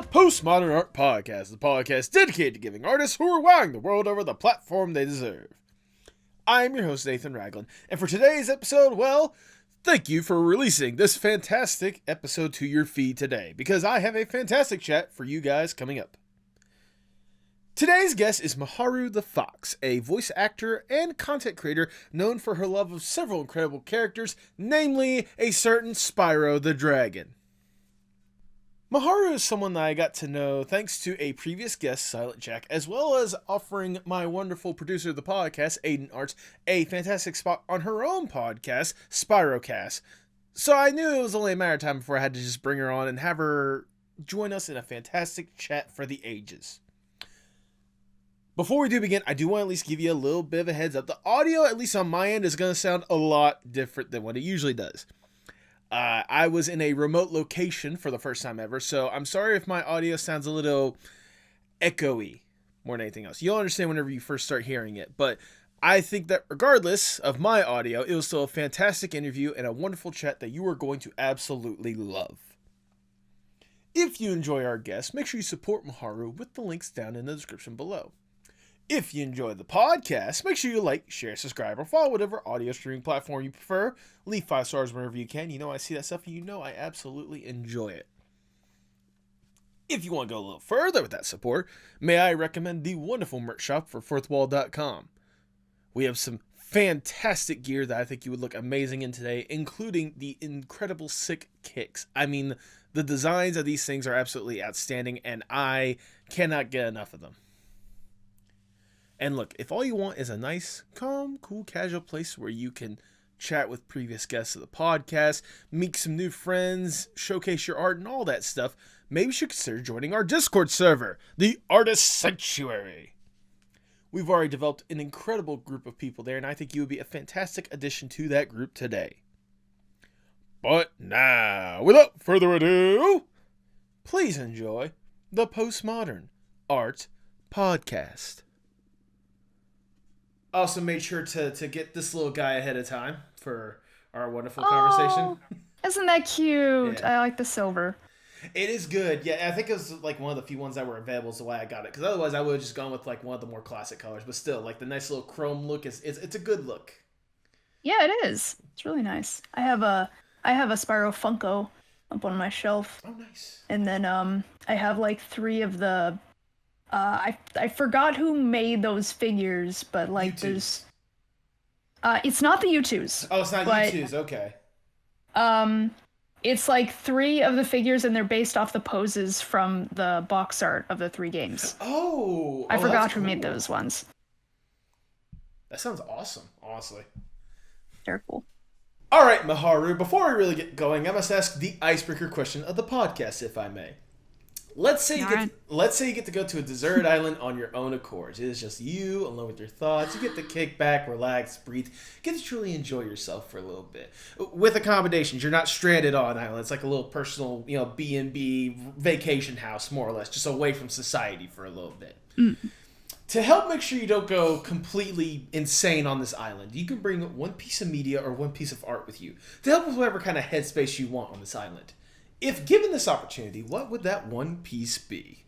the Postmodern Art Podcast, the podcast dedicated to giving artists who are wowing the world over the platform they deserve. I am your host, Nathan Ragland, and for today's episode, well, thank you for releasing this fantastic episode to your feed today, because I have a fantastic chat for you guys coming up. Today's guest is Miharu The Fox, a voice actor and content creator known for her love of several incredible characters, namely a certain Spyro the Dragon. Miharu is someone that I got to know thanks to a previous guest, Silent Jack, as well as offering my wonderful producer of the podcast, Aiden Arts, a fantastic spot on her own podcast, Spyrocast. So I knew it was only a matter of time before I had to just bring her on and have her join us in a fantastic chat for the ages. Before we do begin, I do want to at least give you a little bit of a heads up. The audio, at least on my end, is going to sound a lot different than what it usually does. I was in a remote location for the first time ever, so I'm sorry if my audio sounds a little echoey more than anything else. You'll understand whenever you first start hearing it, but I think that regardless of my audio, it was still a fantastic interview and a wonderful chat that you are going to absolutely love. If you enjoy our guests, make sure you support Miharu with the links down in the description below. If you enjoy the podcast, make sure you like, share, subscribe, or follow whatever audio streaming platform you prefer. Leave 5 stars wherever you can. You know I see that stuff and you know I absolutely enjoy it. If you want to go a little further with that support, may I recommend the wonderful merch shop for fourthwall.com. We have some fantastic gear that I think you would look amazing in today, including the incredible sick kicks. I mean, the designs of these things are absolutely outstanding and I cannot get enough of them. And look, if all you want is a nice, calm, cool, casual place where you can chat with previous guests of the podcast, meet some new friends, showcase your art, and all that stuff, maybe you should consider joining our Discord server, the Artist Sanctuary. We've already developed an incredible group of people there, and I think you would be a fantastic addition to that group today. But now, without further ado, please enjoy the Postmodern Art Podcast. Also made sure to get this little guy ahead of time for our wonderful conversation. Isn't that cute? Yeah. I like the silver. It is good. Yeah, I think it was like one of the few ones that were available is the way I got it. Because otherwise I would have just gone with like one of the more classic colors. But still, like the nice little chrome look, it's a good look. Yeah, it is. It's really nice. I have a Spyro Funko up on my shelf. Oh, nice. And then I have like 3 of the... I forgot who made those figures, but like U2s. There's it's not the U2s. Oh, it's not U2s, okay. It's like 3 of the figures and they're based off the poses from the box art of the 3 games. I forgot who made those ones. That sounds awesome, honestly. They're cool. All right, Miharu, before we really get going, I must ask the icebreaker question of the podcast, if I may. Let's say you get to go to a deserted island on your own accord. It is just you, alone with your thoughts. You get to kick back, relax, breathe. Get to truly enjoy yourself for a little bit. With accommodations, you're not stranded on an island. It's like a little personal, B&B vacation house, more or less, just away from society for a little bit. Mm. To help make sure you don't go completely insane on this island, you can bring one piece of media or one piece of art with you to help with whatever kind of headspace you want on this island. If given this opportunity, what would that one piece be?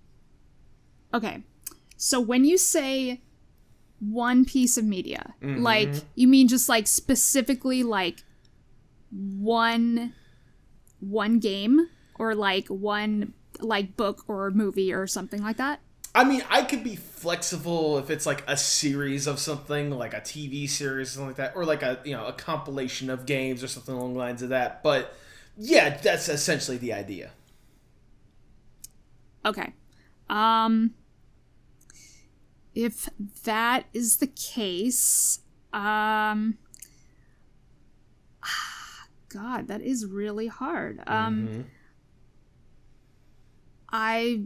Okay, so when you say one piece of media, like, you mean just, like, specifically, like, one game? Or, like, one, like, book or movie or something like that? I mean, I could be flexible if it's, like, a series of something, like a TV series or something like that, or, like, a compilation of games or something along the lines of that, but... yeah, that's essentially the idea. Okay. If that is the case, God, that is really hard. If I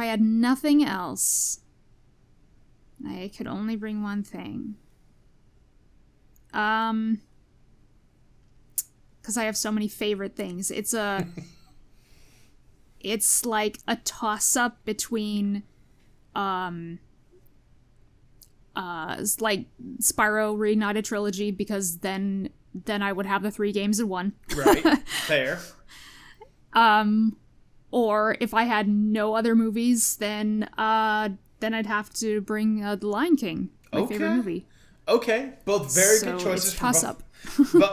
had nothing else, I could only bring one thing. Because I have so many favorite things. It's like a toss-up between it's like Spyro Reignited Trilogy, because then I would have the 3 games in one. Right. Fair. Or if I had no other movies, then I'd have to bring The Lion King, my favorite movie. Okay, both very good choices. It's toss up.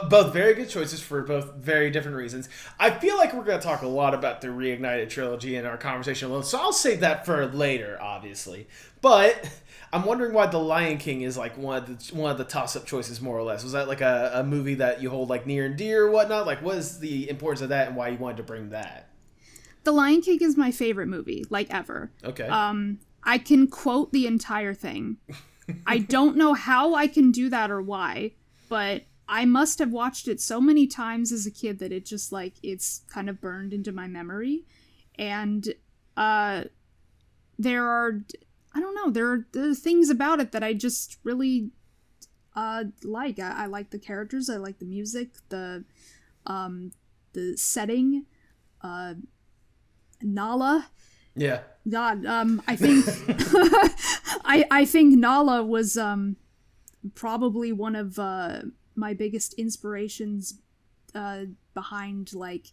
Both very good choices for both very different reasons. I feel like we're going to talk a lot about the Reignited trilogy in our conversation, so I'll save that for later, obviously. But I'm wondering why The Lion King is like one of the toss-up choices, more or less. Was that like a movie that you hold like near and dear or whatnot? Like, what is the importance of that and why you wanted to bring that? The Lion King is my favorite movie, like, ever. Okay. I can quote the entire thing. I don't know how I can do that or why, but I must have watched it so many times as a kid that it just, like, it's kind of burned into my memory. And there are things about it that I just really like. I like the characters, I like the music, the setting, Nala. Yeah. God, I think I think Nala was probably one of my biggest inspirations behind, like,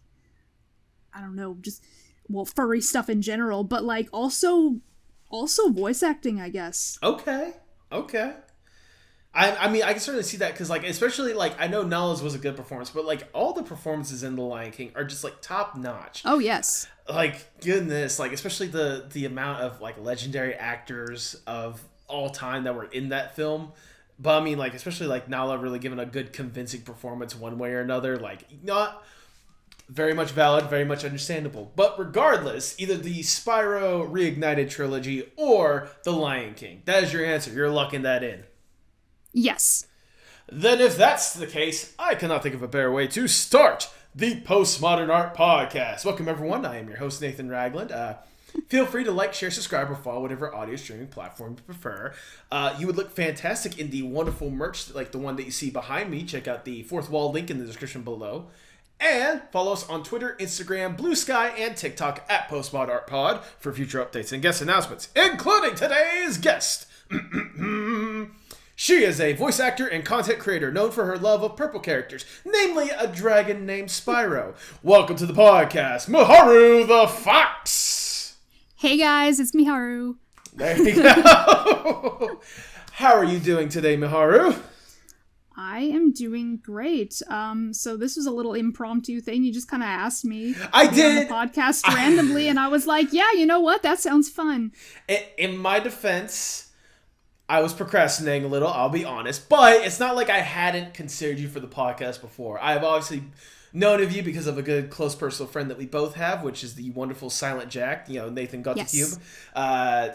I don't know, just, well, furry stuff in general, but like also voice acting, I guess. Okay. I mean, I can certainly see that because, like, especially, like, I know Nala's was a good performance, but, like, all the performances in The Lion King are just, like, top-notch. Oh, yes. Like, goodness, like, especially the amount of, like, legendary actors of all time that were in that film. But, I mean, like, especially, like, Nala really giving a good, convincing performance one way or another. Like, not very much valid, very much understandable. But regardless, either the Spyro Reignited trilogy or The Lion King. That is your answer. You're locking that in. Yes. Then if that's the case, I cannot think of a better way to start the Postmodern Art Podcast. Welcome, everyone. I am your host, Nathan Ragland. Feel free to like, share, subscribe, or follow whatever audio streaming platform you prefer. You would look fantastic in the wonderful merch, like the one that you see behind me. Check out the fourth wall link in the description below. And follow us on Twitter, Instagram, Blue Sky, and TikTok at Postmod Art Pod for future updates and guest announcements, including today's guest. She is a voice actor and content creator known for her love of purple characters, namely a dragon named Spyro. Welcome to the podcast, Miharu the Fox! Hey guys, it's Miharu. There you go. How are you doing today, Miharu? I am doing great. So this was a little impromptu thing. You just kind of asked me. I did. On the podcast randomly, and I was like, yeah, you know what? That sounds fun. In my defense, I was procrastinating a little, I'll be honest, but it's not like I hadn't considered you for the podcast before. I've obviously known of you because of a good close personal friend that we both have, which is the wonderful Silent Jack, Nathan Got the Cube,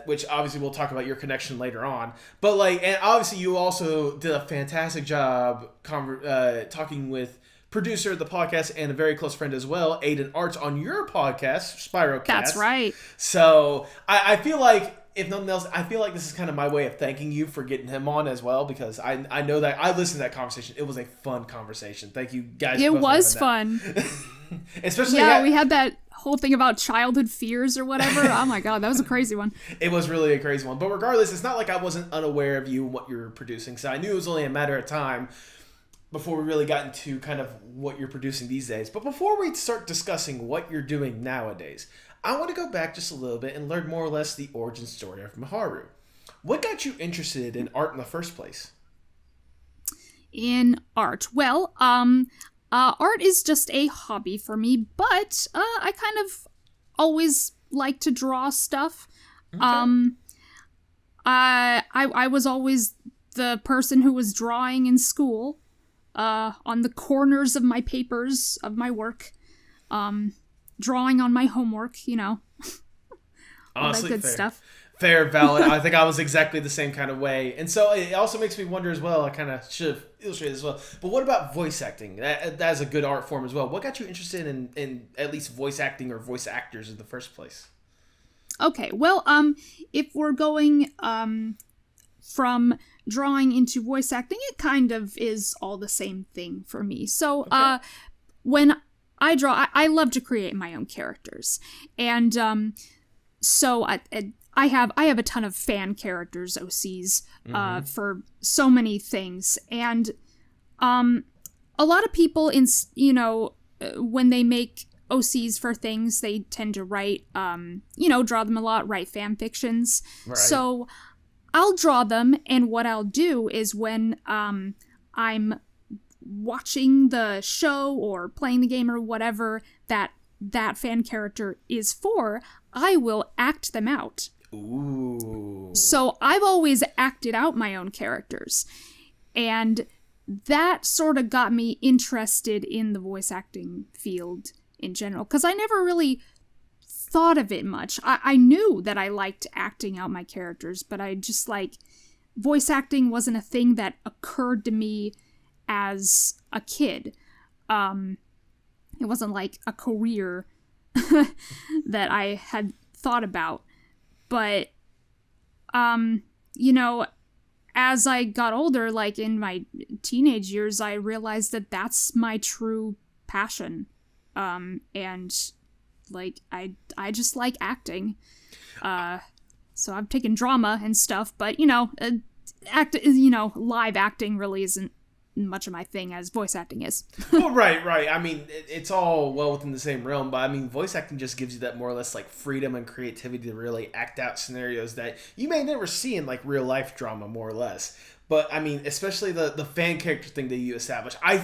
which obviously we'll talk about your connection later on. But and obviously you also did a fantastic job talking with producer of the podcast and a very close friend as well, Aiden Arts, on your podcast, Spyrocast. That's right. So I feel like, if nothing else, I feel like this is kind of my way of thanking you for getting him on as well, because I know that I listened to that conversation. It was a fun conversation. Thank you guys. It was fun. Especially, we had that whole thing about childhood fears or whatever. Oh my god, that was a crazy one. It was really a crazy one. But regardless, it's not like I wasn't unaware of you and what you were producing. So I knew it was only a matter of time before we really got into kind of what you're producing these days. But before we start discussing what you're doing nowadays, I want to go back just a little bit and learn more or less the origin story of Miharu. What got you interested in art in the first place? In art? Well, art is just a hobby for me, but I kind of always like to draw stuff. Okay. I was always the person who was drawing in school, on the corners of my papers of my work. Drawing on my homework, all Honestly, that good fair. stuff. Fair, valid. I think I was exactly the same kind of way. And so it also makes me wonder as well, I kind of should have illustrated as well, but what about voice acting? That's a good art form as well. What got you interested in at least voice acting or voice actors in the first place? Okay, well, if we're going from drawing into voice acting, it kind of is all the same thing for me. So when I draw, I love to create my own characters, and so I have a ton of fan characters, OCs, for so many things, and a lot of people when they make OCs for things. They tend to write, draw them a lot, write fan fictions. Right. So I'll draw them, and what I'll do is when I'm watching the show or playing the game or whatever that fan character is for, I will act them out. Ooh. So I've always acted out my own characters. And that sort of got me interested in the voice acting field in general, because I never really thought of it much. I knew that I liked acting out my characters, but I just voice acting wasn't a thing that occurred to me as a kid. It wasn't like a career that I had thought about. But, as I got older, in my teenage years, I realized that that's my true passion. And I just like acting. So I've taken drama and stuff, but, live acting really isn't much of my thing as voice acting is. Well, right. I mean, it's all well within the same realm, but I mean, voice acting just gives you that more or less freedom and creativity to really act out scenarios that you may never see in real life drama, more or less. But I mean, especially the fan character thing that you establish. You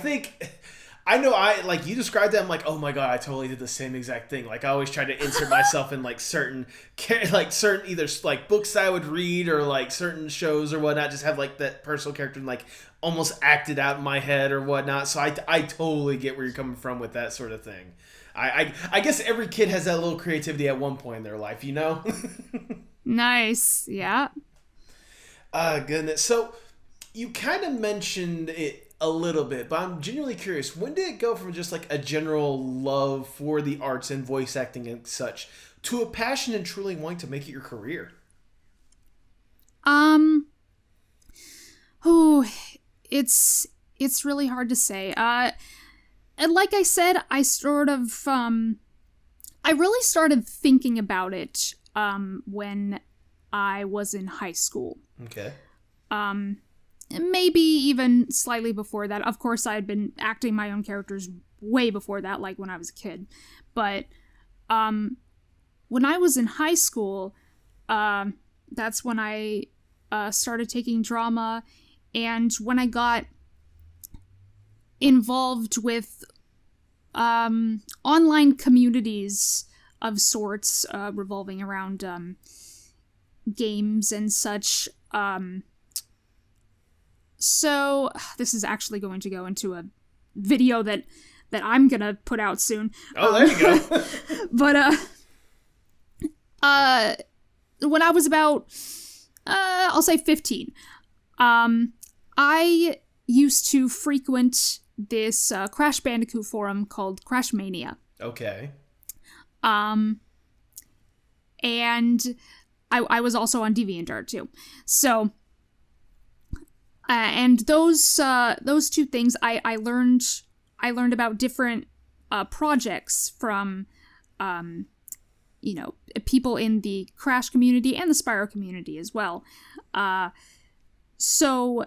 described that, I'm like, oh my god, I totally did the same exact thing. I always try to insert myself in certain either books I would read or certain shows or whatnot, just have that personal character and almost acted out in my head or whatnot. So I totally get where you're coming from with that sort of thing. I guess every kid has that little creativity at one point in their life, Nice, yeah. Goodness. So you kind of mentioned it a little bit, but I'm genuinely curious, when did it go from just a general love for the arts and voice acting and such to a passion and truly wanting to make it your career? It's really hard to say. And like I said, I really started thinking about it when I was in high school. Okay. Maybe even slightly before that. Of course, I had been acting my own characters way before that, when I was a kid. But when I was in high school, that's when I started taking drama, and when I got involved with online communities of sorts revolving around games and such. So this is actually going to go into a video that I'm gonna put out soon. Oh, there you go. But when I was about I'll say 15, I used to frequent this Crash Bandicoot forum called Crash Mania. Okay. And I was also on DeviantArt too. So. And those two things, I learned about different projects from people in the Crash community and the Spyro community as well. So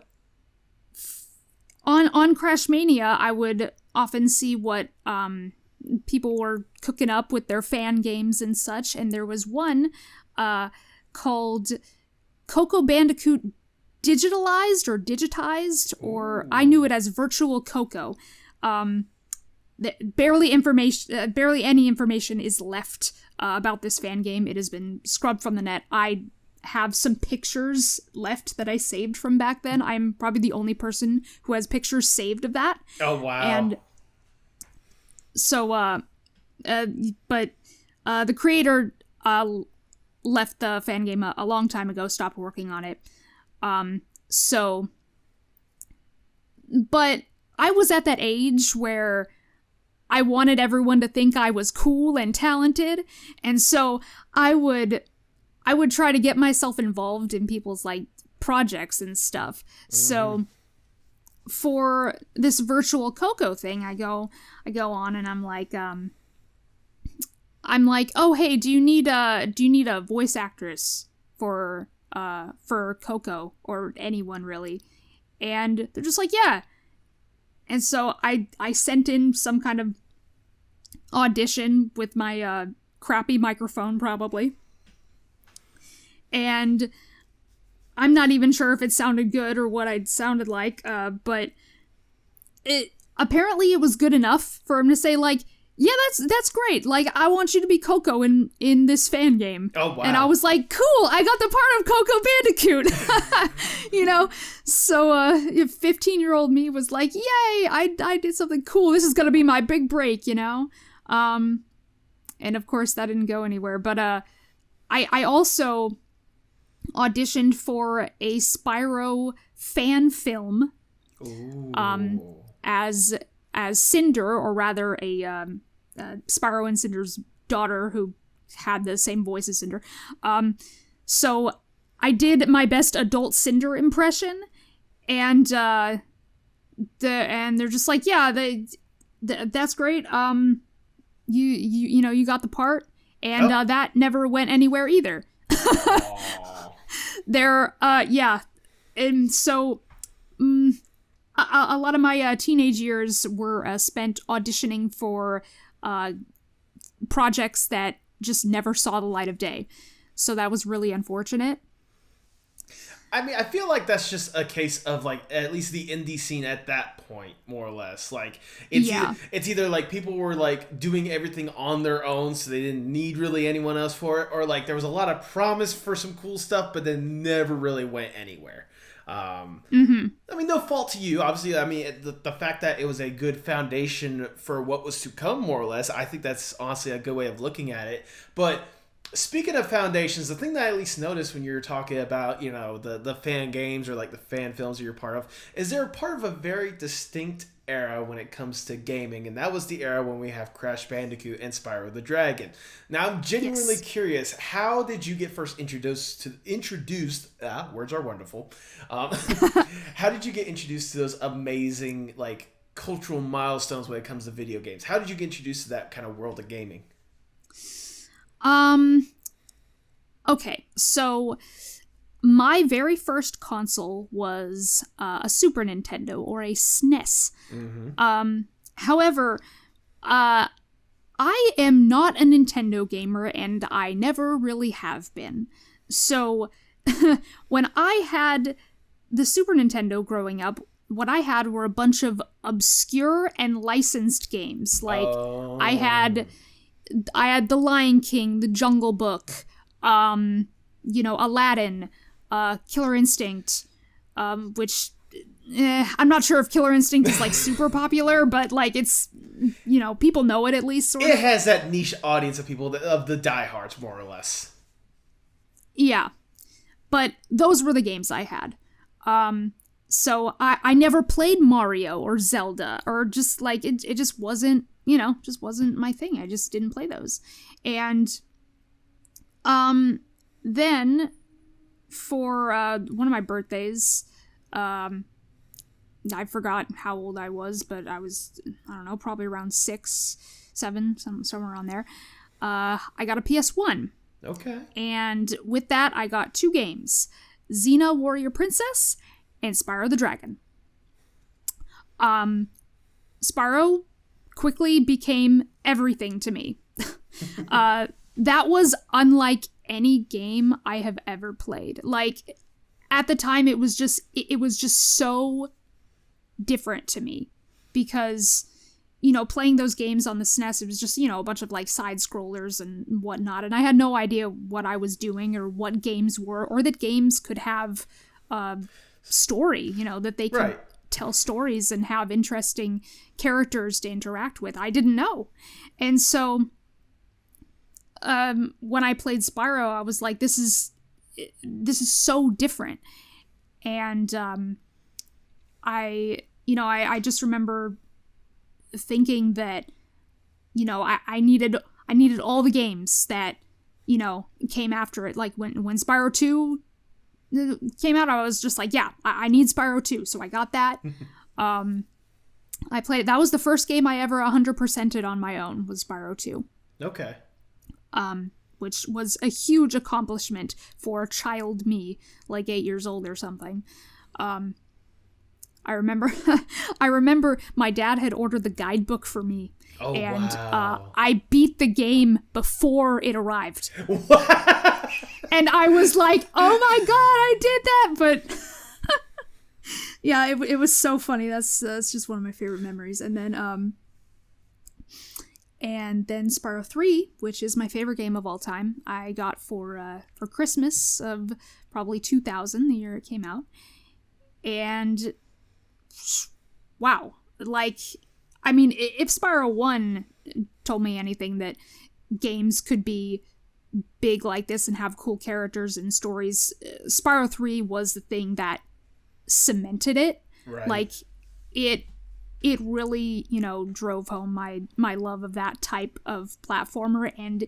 on Crash Mania, I would often see what people were cooking up with their fan games and such, and there was one called Coco Bandicoot digitalized, or I knew it as Virtual Coco. Barely any information is left about this fan game. It has been scrubbed from the net. I have some pictures left that I saved from back then. I'm probably the only person who has pictures saved of that. Oh, wow. And so, but the creator left the fan game a long time ago, stopped working on it. But I was at that age where I wanted everyone to think I was cool and talented, and so I would try to get myself involved in people's projects and stuff. So for this Virtual Coco thing, I go on and I'm like, oh hey, do you need a voice actress for Coco, or anyone really? And they're just like, yeah. And so I sent in some kind of audition with my crappy microphone, probably. And I'm not even sure if it sounded good or what I'd sounded like, but apparently it was good enough for him to say, like, yeah, that's great. Like, I want you to be Coco in this fan game. Oh, wow. And I was like, cool, I got the part of Coco Bandicoot. You know? So, 15-year-old me was like, yay, I did something cool. This is gonna be my big break, you know? And of course that didn't go anywhere. But, I also auditioned for a Spyro fan film. Ooh. As Cinder, or rather Spyro and Cinder's daughter, who had the same voice as Cinder. So I did my best adult Cinder impression, and they're just like, yeah, that's great. You got the part, and that never went anywhere either. And so. A lot of my teenage years were spent auditioning for projects that just never saw the light of day. So that was really unfortunate. I mean, I feel like that's just a case of, like, at least the indie scene at that point, more or less. Like, it's either like people were, like, doing everything on their own, so they didn't need really anyone else for it, or, like, there was a lot of promise for some cool stuff, but then never really went anywhere. I mean, no fault to you, obviously. I mean, the fact that it was a good foundation for what was to come, more or less, I think that's honestly a good way of looking at it. But speaking of foundations, the thing that I at least noticed when you were talking about, you know, the fan games or like the fan films that you're part of, is they're part of a very distinct era when it comes to gaming, and that was the era when we have Crash Bandicoot and Spyro the Dragon. Now, I'm genuinely curious, how did you get first introduced, words are wonderful, how did you get introduced to those amazing, like, cultural milestones when it comes to video games? How did you get introduced to that kind of world of gaming? Okay, so my very first console was a Super Nintendo, or a SNES. However, I am not a Nintendo gamer, and I never really have been. So when I had the Super Nintendo growing up, what I had were a bunch of obscure and licensed games. Like, I had The Lion King, The Jungle Book, Aladdin, Killer Instinct, which I'm not sure if Killer Instinct is, like, super popular, but, like, it's, people know it at least, sort of. It has that niche audience of people, of the diehards, more or less. Yeah. But those were the games I had. So I never played Mario or Zelda, or just, like, it just wasn't, just wasn't my thing. I just didn't play those. And then for one of my birthdays, I forgot how old I was, but I was, I don't know, probably around 6, 7, somewhere around there. I got a PS1. Okay. And with that, I got 2 games, Xena Warrior Princess and Spyro the Dragon. Spyro quickly became everything to me. That was unlike any game I have ever played. Like, at the time, it was just so different to me, because, playing those games on the SNES, it was just, a bunch of, like, side scrollers and whatnot, and I had no idea what I was doing or what games were, or that games could have story, that they could tell stories and have interesting characters to interact with. I didn't know. And so when I played Spyro, I was like, this is so different. And I just remember thinking that, I needed all the games that, came after it. Like, when Spyro 2 came out, I was just like, yeah, I need Spyro 2. So I got that. I played it. That was the first game I ever 100%ed on my own, was Spyro 2. Okay. Which was a huge accomplishment for child me, like 8 years old or something. I remember I remember my dad had ordered the guidebook for me. Oh, and wow. I beat the game before it arrived. And I was like, oh my god, I did that! But yeah, it was so funny. That's just one of my favorite memories. And then Spyro 3, which is my favorite game of all time, I got for Christmas of probably 2000, the year it came out. And wow, like, I mean, if Spyro 1 told me anything, that games could be big like this and have cool characters and stories, Spyro 3 was the thing that cemented it. Right. Like, it really, drove home my love of that type of platformer, and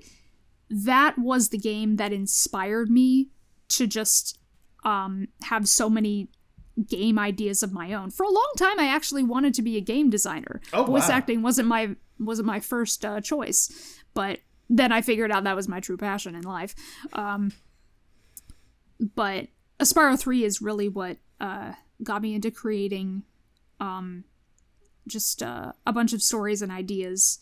that was the game that inspired me to just have so many game ideas of my own. For a long time, I actually wanted to be a game designer. Voice acting wasn't my first choice, but then I figured out that was my true passion in life. But Spyro 3 is really what got me into creating just a bunch of stories and ideas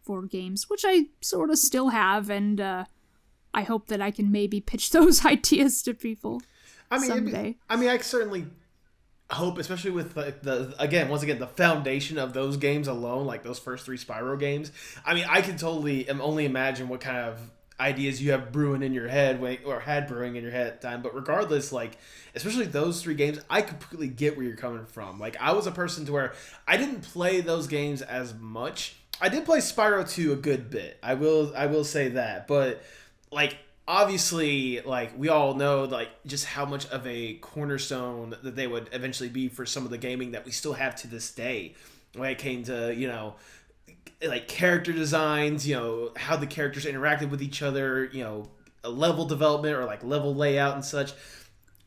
for games, which I sort of still have, and I hope that I can maybe pitch those ideas to people someday. I certainly hope, especially with the foundation of those games alone, like those first 3 Spyro games. I mean, I can only imagine what kind of ideas you have brewing in your head, or had brewing in your head at the time. But regardless, like, especially those 3 games, I completely get where you're coming from. Like, I was a person to where I didn't play those games as much. I did play Spyro 2 a good bit. I will say that. But, like, obviously, like, we all know, like, just how much of a cornerstone that they would eventually be for some of the gaming that we still have to this day. When it came to, like, character designs, how the characters interacted with each other, a level development or, like, level layout and such.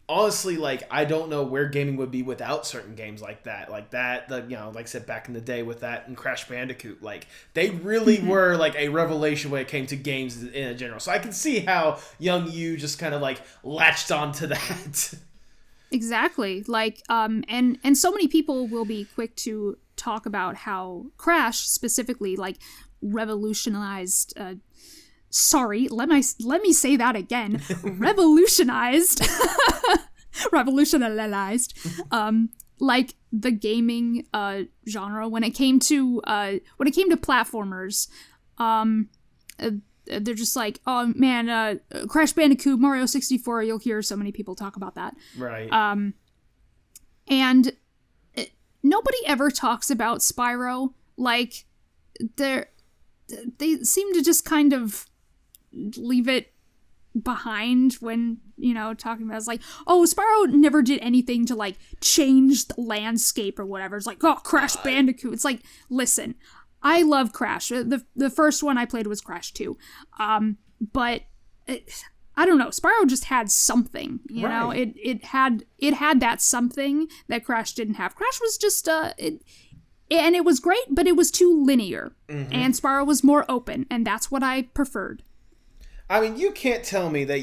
Honestly, like, I don't know where gaming would be without certain games like that. Like that, like I said, back in the day with that and Crash Bandicoot, like, they really were, like, a revelation when it came to games in general. So I can see how young you just kind of, like, latched onto that. Exactly. Like, and so many people will be quick to talk about how Crash specifically, like, revolutionized, let me say that again. Revolutionized, like, the gaming genre when it came to platformers. They're just like, oh man, Crash Bandicoot, Mario 64. You'll hear so many people talk about that, right? And nobody ever talks about Spyro. Like, they seem to just kind of leave it behind when, talking about, it's like, oh, Spyro never did anything to, like, change the landscape or whatever. It's like, oh, Crash Bandicoot. It's like, listen, I love Crash. The first one I played was Crash 2. But I don't know. Spyro just had something, you know? It had that something that Crash didn't have. Crash was just, and it was great, but it was too linear. Mm-hmm. And Spyro was more open, and that's what I preferred. I mean, you can't tell me that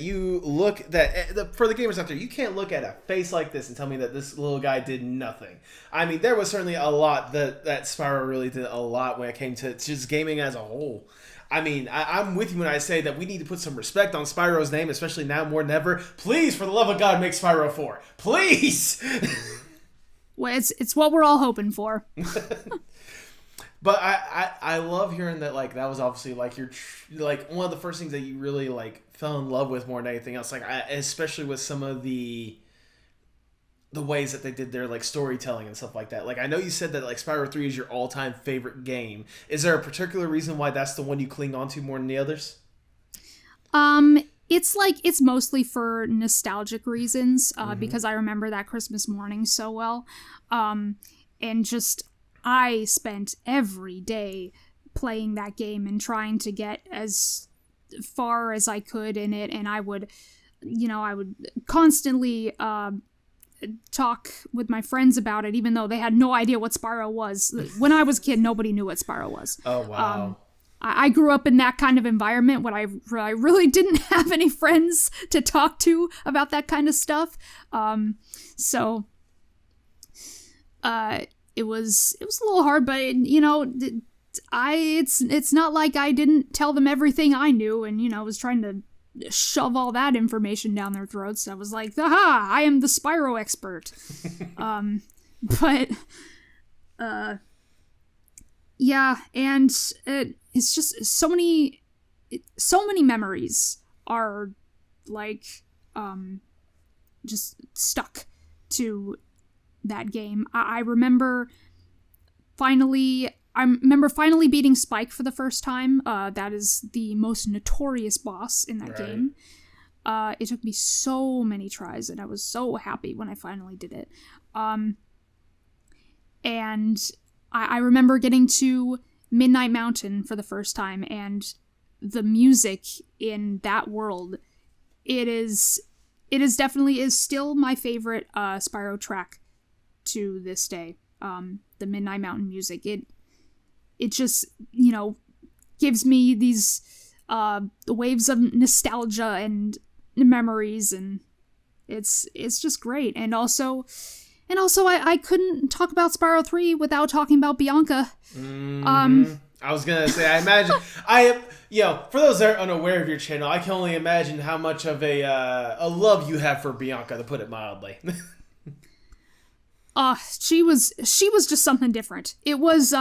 for the gamers out there, you can't look at a face like this and tell me that this little guy did nothing. I mean, there was certainly a lot that Spyro really did a lot when it came to just gaming as a whole. I mean, I'm with you when I say that we need to put some respect on Spyro's name, especially now more than ever. Please, for the love of God, make Spyro 4. Please! Well, it's what we're all hoping for. But I love hearing that, like, that was obviously, like, like, one of the first things that you really, like, fell in love with more than anything else. Like, especially with some of the ways that they did their, like, storytelling and stuff like that. Like, I know you said that, like, Spyro 3 is your all-time favorite game. Is there a particular reason why that's the one you cling on to more than the others? It's mostly for nostalgic reasons, because I remember that Christmas morning so well. And just, I spent every day playing that game and trying to get as far as I could in it, and I would constantly talk with my friends about it, even though they had no idea what Spyro was. When I was a kid, nobody knew what Spyro was. Oh, wow. I grew up in that kind of environment when I really didn't have any friends to talk to about that kind of stuff. So it was a little hard, but it's not like I didn't tell them everything I knew, and was trying to shove all that information down their throats. I was like, aha, I am the Spyro expert. But yeah, and it's just so many memories are like just stuck to that game. I remember finally beating Spike for the first time. That is the most notorious boss in that game. It took me so many tries, and I was so happy when I finally did it. And I remember getting to Midnight Mountain for the first time, and the music in that world, it is definitely is still my favorite Spyro track to this day. The Midnight Mountain music, it just gives me these waves of nostalgia and memories, and it's just great. And also I couldn't talk about Spyro 3 without talking about Bianca. I was gonna say, I imagine for those that are unaware of your channel, I can only imagine how much of a love you have for Bianca, to put it mildly. She was just something different. It was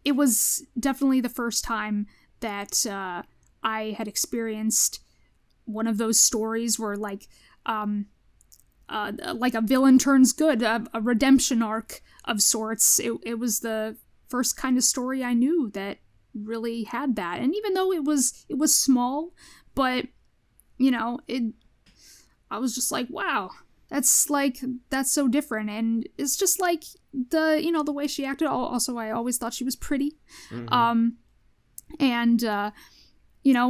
it was definitely the first time that I had experienced one of those stories where like a villain turns good, a redemption arc of sorts. It was the first kind of story I knew that really had that. And even though it was small, but I was just like, wow, that's so different. And it's just like the way she acted. Also, I always thought she was pretty. Mm-hmm. And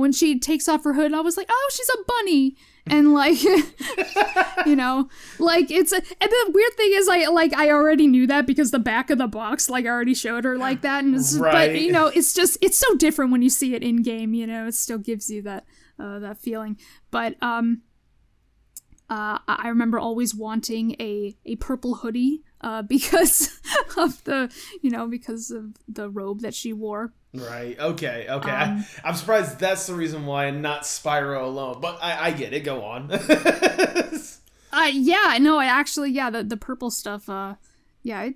when she takes off her hood, I was like, oh, she's a bunny. And like, like and the weird thing is I already knew that because the back of the box, like, already showed her like that. And but it's so different when you see it in game, it still gives you that feeling. But, I remember always wanting a purple hoodie, because of the robe that she wore. Right. Okay. I'm surprised that's the reason why, and not Spyro alone. But I get it. Go on. Yeah. No. The purple stuff. Yeah.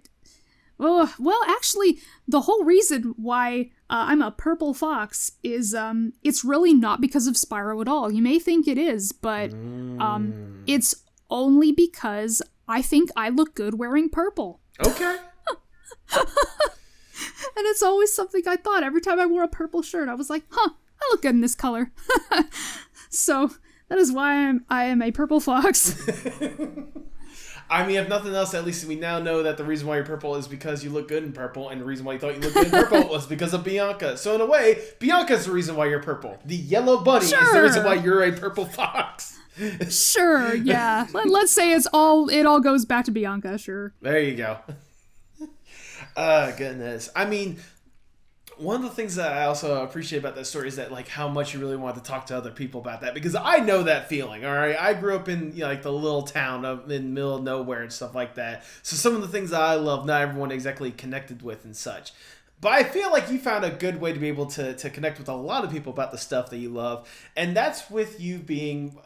Well, actually, the whole reason why I'm a purple fox is it's really not because of Spyro at all. You may think it is, but it's only because I think I look good wearing purple. Okay. And it's always something I thought. Every time I wore a purple shirt, I was like, I look good in this color. So that is why I am a purple fox. I mean, if nothing else, at least we now know that the reason why you're purple is because you look good in purple, and the reason why you thought you looked good in purple was because of Bianca. So in a way, Bianca's the reason why you're purple. The yellow bunny is the reason why you're a purple fox. Sure, yeah. Let's say it all goes back to Bianca, sure. There you go. Goodness. I mean, one of the things that I also appreciate about that story is that, like, how much you really want to talk to other people about that, because I know that feeling. All right, I grew up in like the little town in the middle of nowhere and stuff like that. So some of the things that I love, not everyone exactly connected with and such. But I feel like you found a good way to be able to connect with a lot of people about the stuff that you love, and that's with you being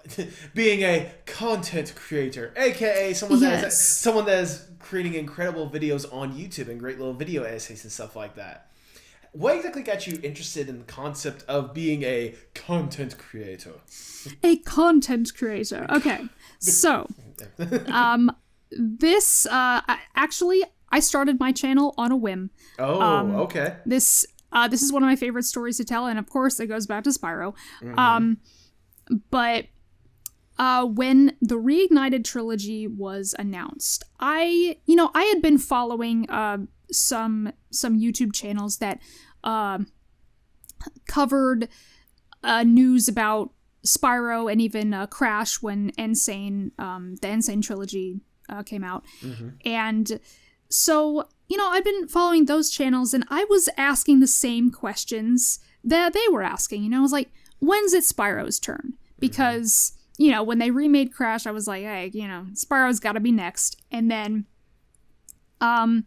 a content creator, aka someone that is creating incredible videos on YouTube and great little video essays and stuff like that. What exactly got you interested in the concept of being a content creator? A content creator. Okay, so this actually, I started my channel on a whim. Oh, okay. This is one of my favorite stories to tell, and of course it goes back to Spyro. Mm-hmm. But when the Reignited trilogy was announced, I had been following some YouTube channels that covered news about Spyro and even Crash when the Insane trilogy came out. Mm-hmm. And so, I've been following those channels, and I was asking the same questions that they were asking. I was like, when's it Spyro's turn? Because, when they remade Crash, I was like, hey, Spyro's gotta be next. And then And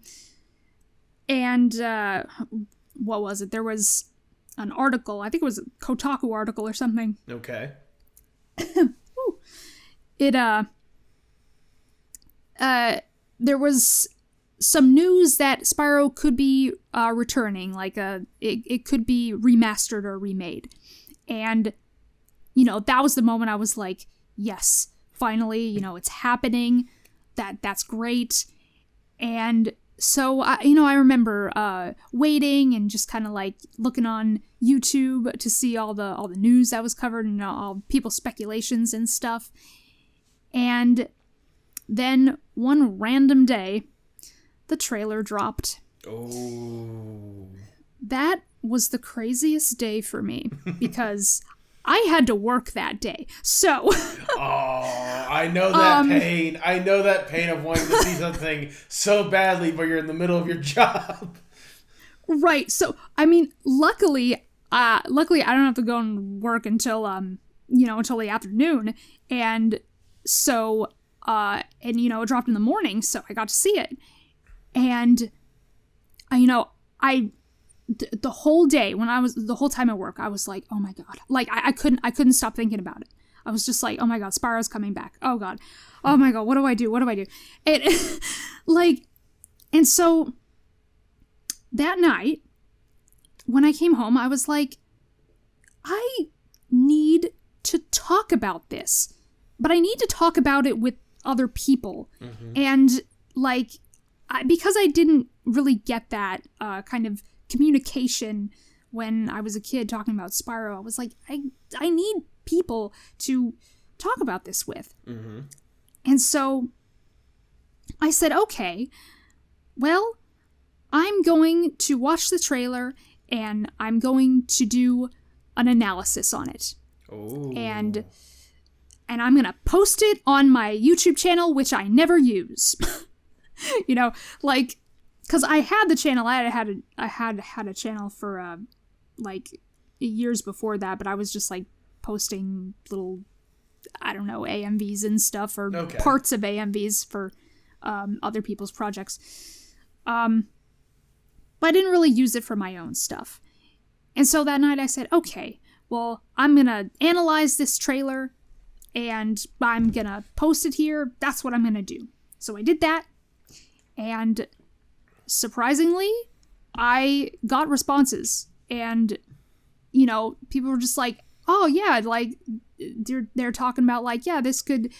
what was it? There was an article. I think it was a Kotaku article or something. Okay. There was some news that Spyro could be returning, it could be remastered or remade. And, that was the moment I was like, yes, finally, it's happening. That's great. And so, I remember waiting and just kind of like looking on YouTube to see all the news that was covered and all people's speculations and stuff. And then one random day, the trailer dropped. Oh. That was the craziest day for me because I had to work that day. So. Oh, I know that pain. I know that pain of wanting to see something so badly, but you're in the middle of your job. Right. So, luckily I don't have to go and work until the afternoon. And so, it dropped in the morning, so I got to see it. And, the whole day the whole time at work, I was like, oh my God, like I couldn't stop thinking about it. I was just like, oh my God, Spyro's coming back. Oh God. Oh my God. What do I do? And and so that night when I came home, I was like, I need to talk about this, but I need to talk about it with other people. Mm-hmm. And because I didn't really get that kind of communication when I was a kid talking about Spyro, I was like, I need people to talk about this with. Mm-hmm. And so I said, okay, well, I'm going to watch the trailer and I'm going to do an analysis on it. Oh. And I'm going to post it on my YouTube channel, which I never use. Because I had the channel, I had a channel for, years before that, but I was just, posting little, I don't know, AMVs and stuff, or parts of AMVs for, other people's projects. But I didn't really use it for my own stuff. And so that night I said, okay, well, I'm gonna analyze this trailer, and I'm gonna post it here. That's what I'm gonna do. So I did that, and surprisingly, I got responses, and, people were just like, oh yeah, they're talking about this could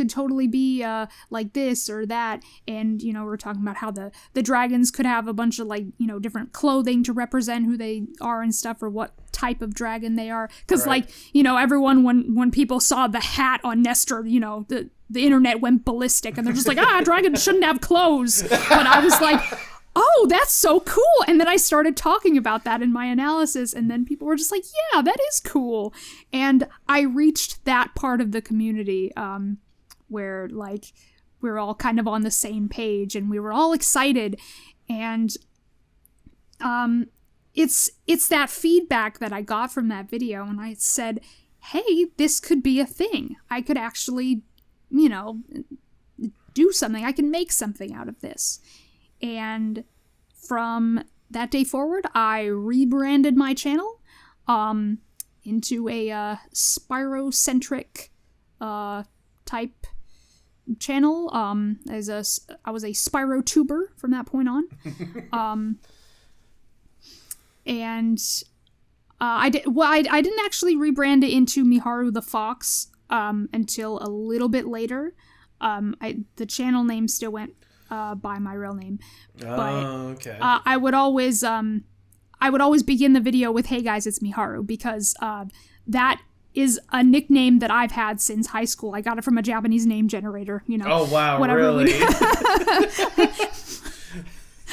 totally be like this or that, and we're talking about how the dragons could have a bunch of different clothing to represent who they are and stuff, or what type of dragon they are, because everyone when people saw the hat on Nestor, the internet went ballistic, and they're just like, dragons shouldn't have clothes. But I was like, oh, that's so cool. And then I started talking about that in my analysis, and then people were just like, yeah, that is cool. And I reached that part of the community where we're all kind of on the same page, and we were all excited. And it's that feedback that I got from that video, and I said, hey, this could be a thing. I could actually, do something. I can make something out of this. And from that day forward, I rebranded my channel into a Spyro-centric type channel. I was a Spyro tuber from that point on. And I didn't actually rebrand it into Miharu the Fox until a little bit later. The channel name still went by my real name, but okay. I would always begin the video with, "Hey guys, it's Miharu," because that is a nickname that I've had since high school. I got it from a Japanese name generator. Oh wow, really?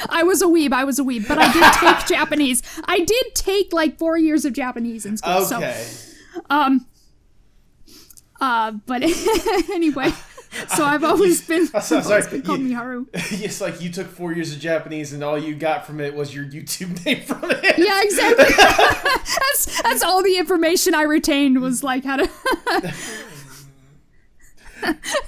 I was a weeb, but I did take Japanese. I did take 4 years of Japanese in school. Okay. So, but anyway. So I've always been, called Miharu. Yes, you took 4 years of Japanese and all you got from it was your YouTube name from it. Yeah, exactly. that's all the information I retained was how to.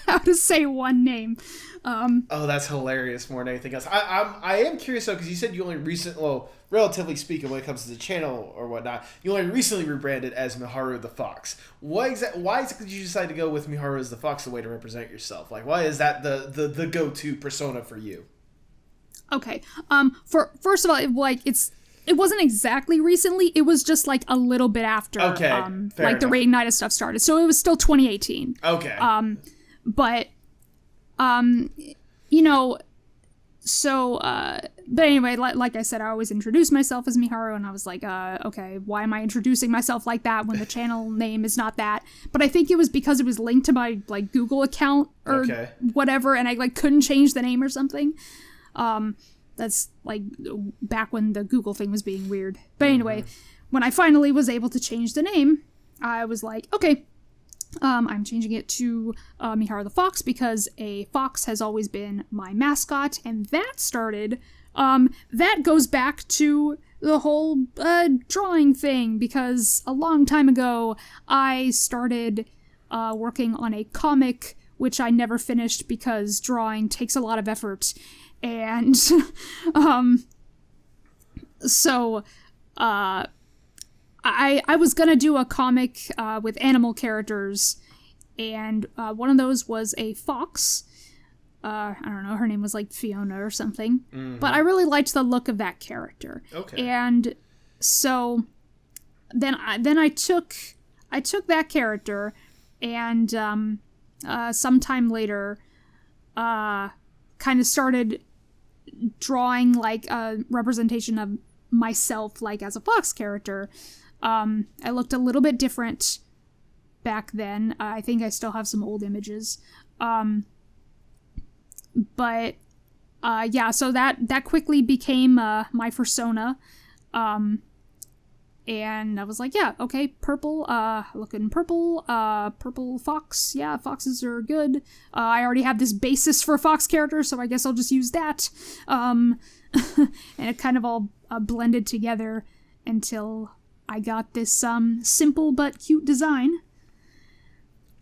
how to say one name. Oh, that's hilarious more than anything else. I am curious though, because you said you only relatively speaking, when it comes to the channel or whatnot, you only recently rebranded as Miharu the Fox. Why exactly did you decide to go with Miharu as the Fox, the way to represent yourself? Like, why is that the go-to persona for you? Okay. First of all, it wasn't exactly recently. It was just like a little bit after. Okay. Like the reignited stuff started, so it was still 2018. Okay. But you know, so but anyway, like I said, I always introduce myself as Miharu, and I was like, okay, why am I introducing myself like that when the channel name is not that? But I think it was because it was linked to my like Google account or whatever, and I like couldn't change the name or something. That's like back when the Google thing was being weird. But anyway, when I finally was able to change the name, I was like, okay, I'm changing it to Miharu the Fox because a fox has always been my mascot, and that started, that goes back to the whole drawing thing, because a long time ago I started working on a comic, which I never finished because drawing takes a lot of effort, and so I was gonna do a comic with animal characters, and one of those was a fox. I don't know, her name was like Fiona or something. But I really liked the look of that character. Okay. And so then I took that character, and sometime later kind of started drawing like a representation of myself like as a fox character. I looked a little bit different back then. I think I still have some old images. But yeah, so that quickly became my persona. And I was like, yeah, okay, purple, looking purple, purple fox. Yeah, foxes are good. I already have this basis for a fox character, so I guess I'll just use that. And it kind of all blended together until I got this simple but cute design.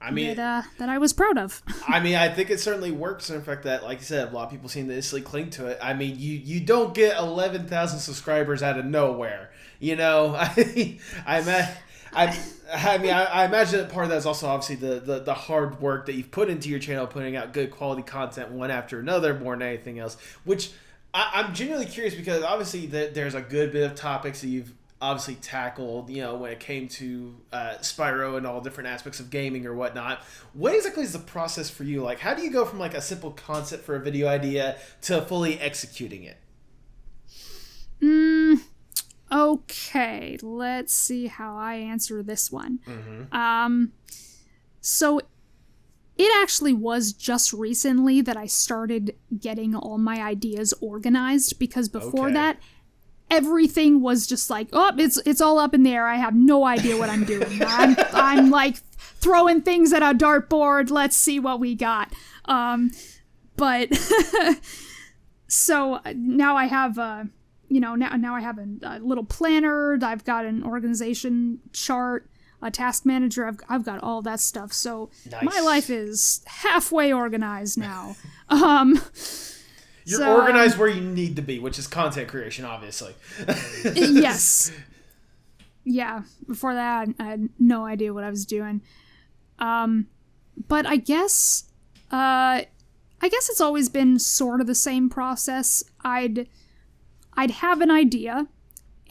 I mean, that I was proud of. I mean, I think it certainly works. In fact, that, like you said, a lot of people seem to instantly cling to it. I mean, you don't get 11,000 subscribers out of nowhere. You know, I imagine that part of that is also obviously the hard work that you've put into your channel, putting out good quality content one after another more than anything else. Which I'm genuinely curious, because obviously there's a good bit of topics that you've obviously tackled, you know, when it came to Spyro and all different aspects of gaming or whatnot. What exactly is the process for you? Like, how do you go from like a simple concept for a video idea to fully executing it? Okay, let's see how I answer this one. So it actually was just recently that I started getting all my ideas organized, because before that, everything was just like, oh, it's all up in the air. I have no idea what I'm doing. I'm like throwing things at a dartboard. Let's see what we got. But so now I have now I have a little planner. I've got an organization chart, a task manager. I've got all that stuff. So nice. My life is halfway organized now. You're organized where you need to be, which is content creation, obviously. Yes. Yeah. Before that, I had no idea what I was doing. But I guess it's always been sort of the same process. I'd have an idea,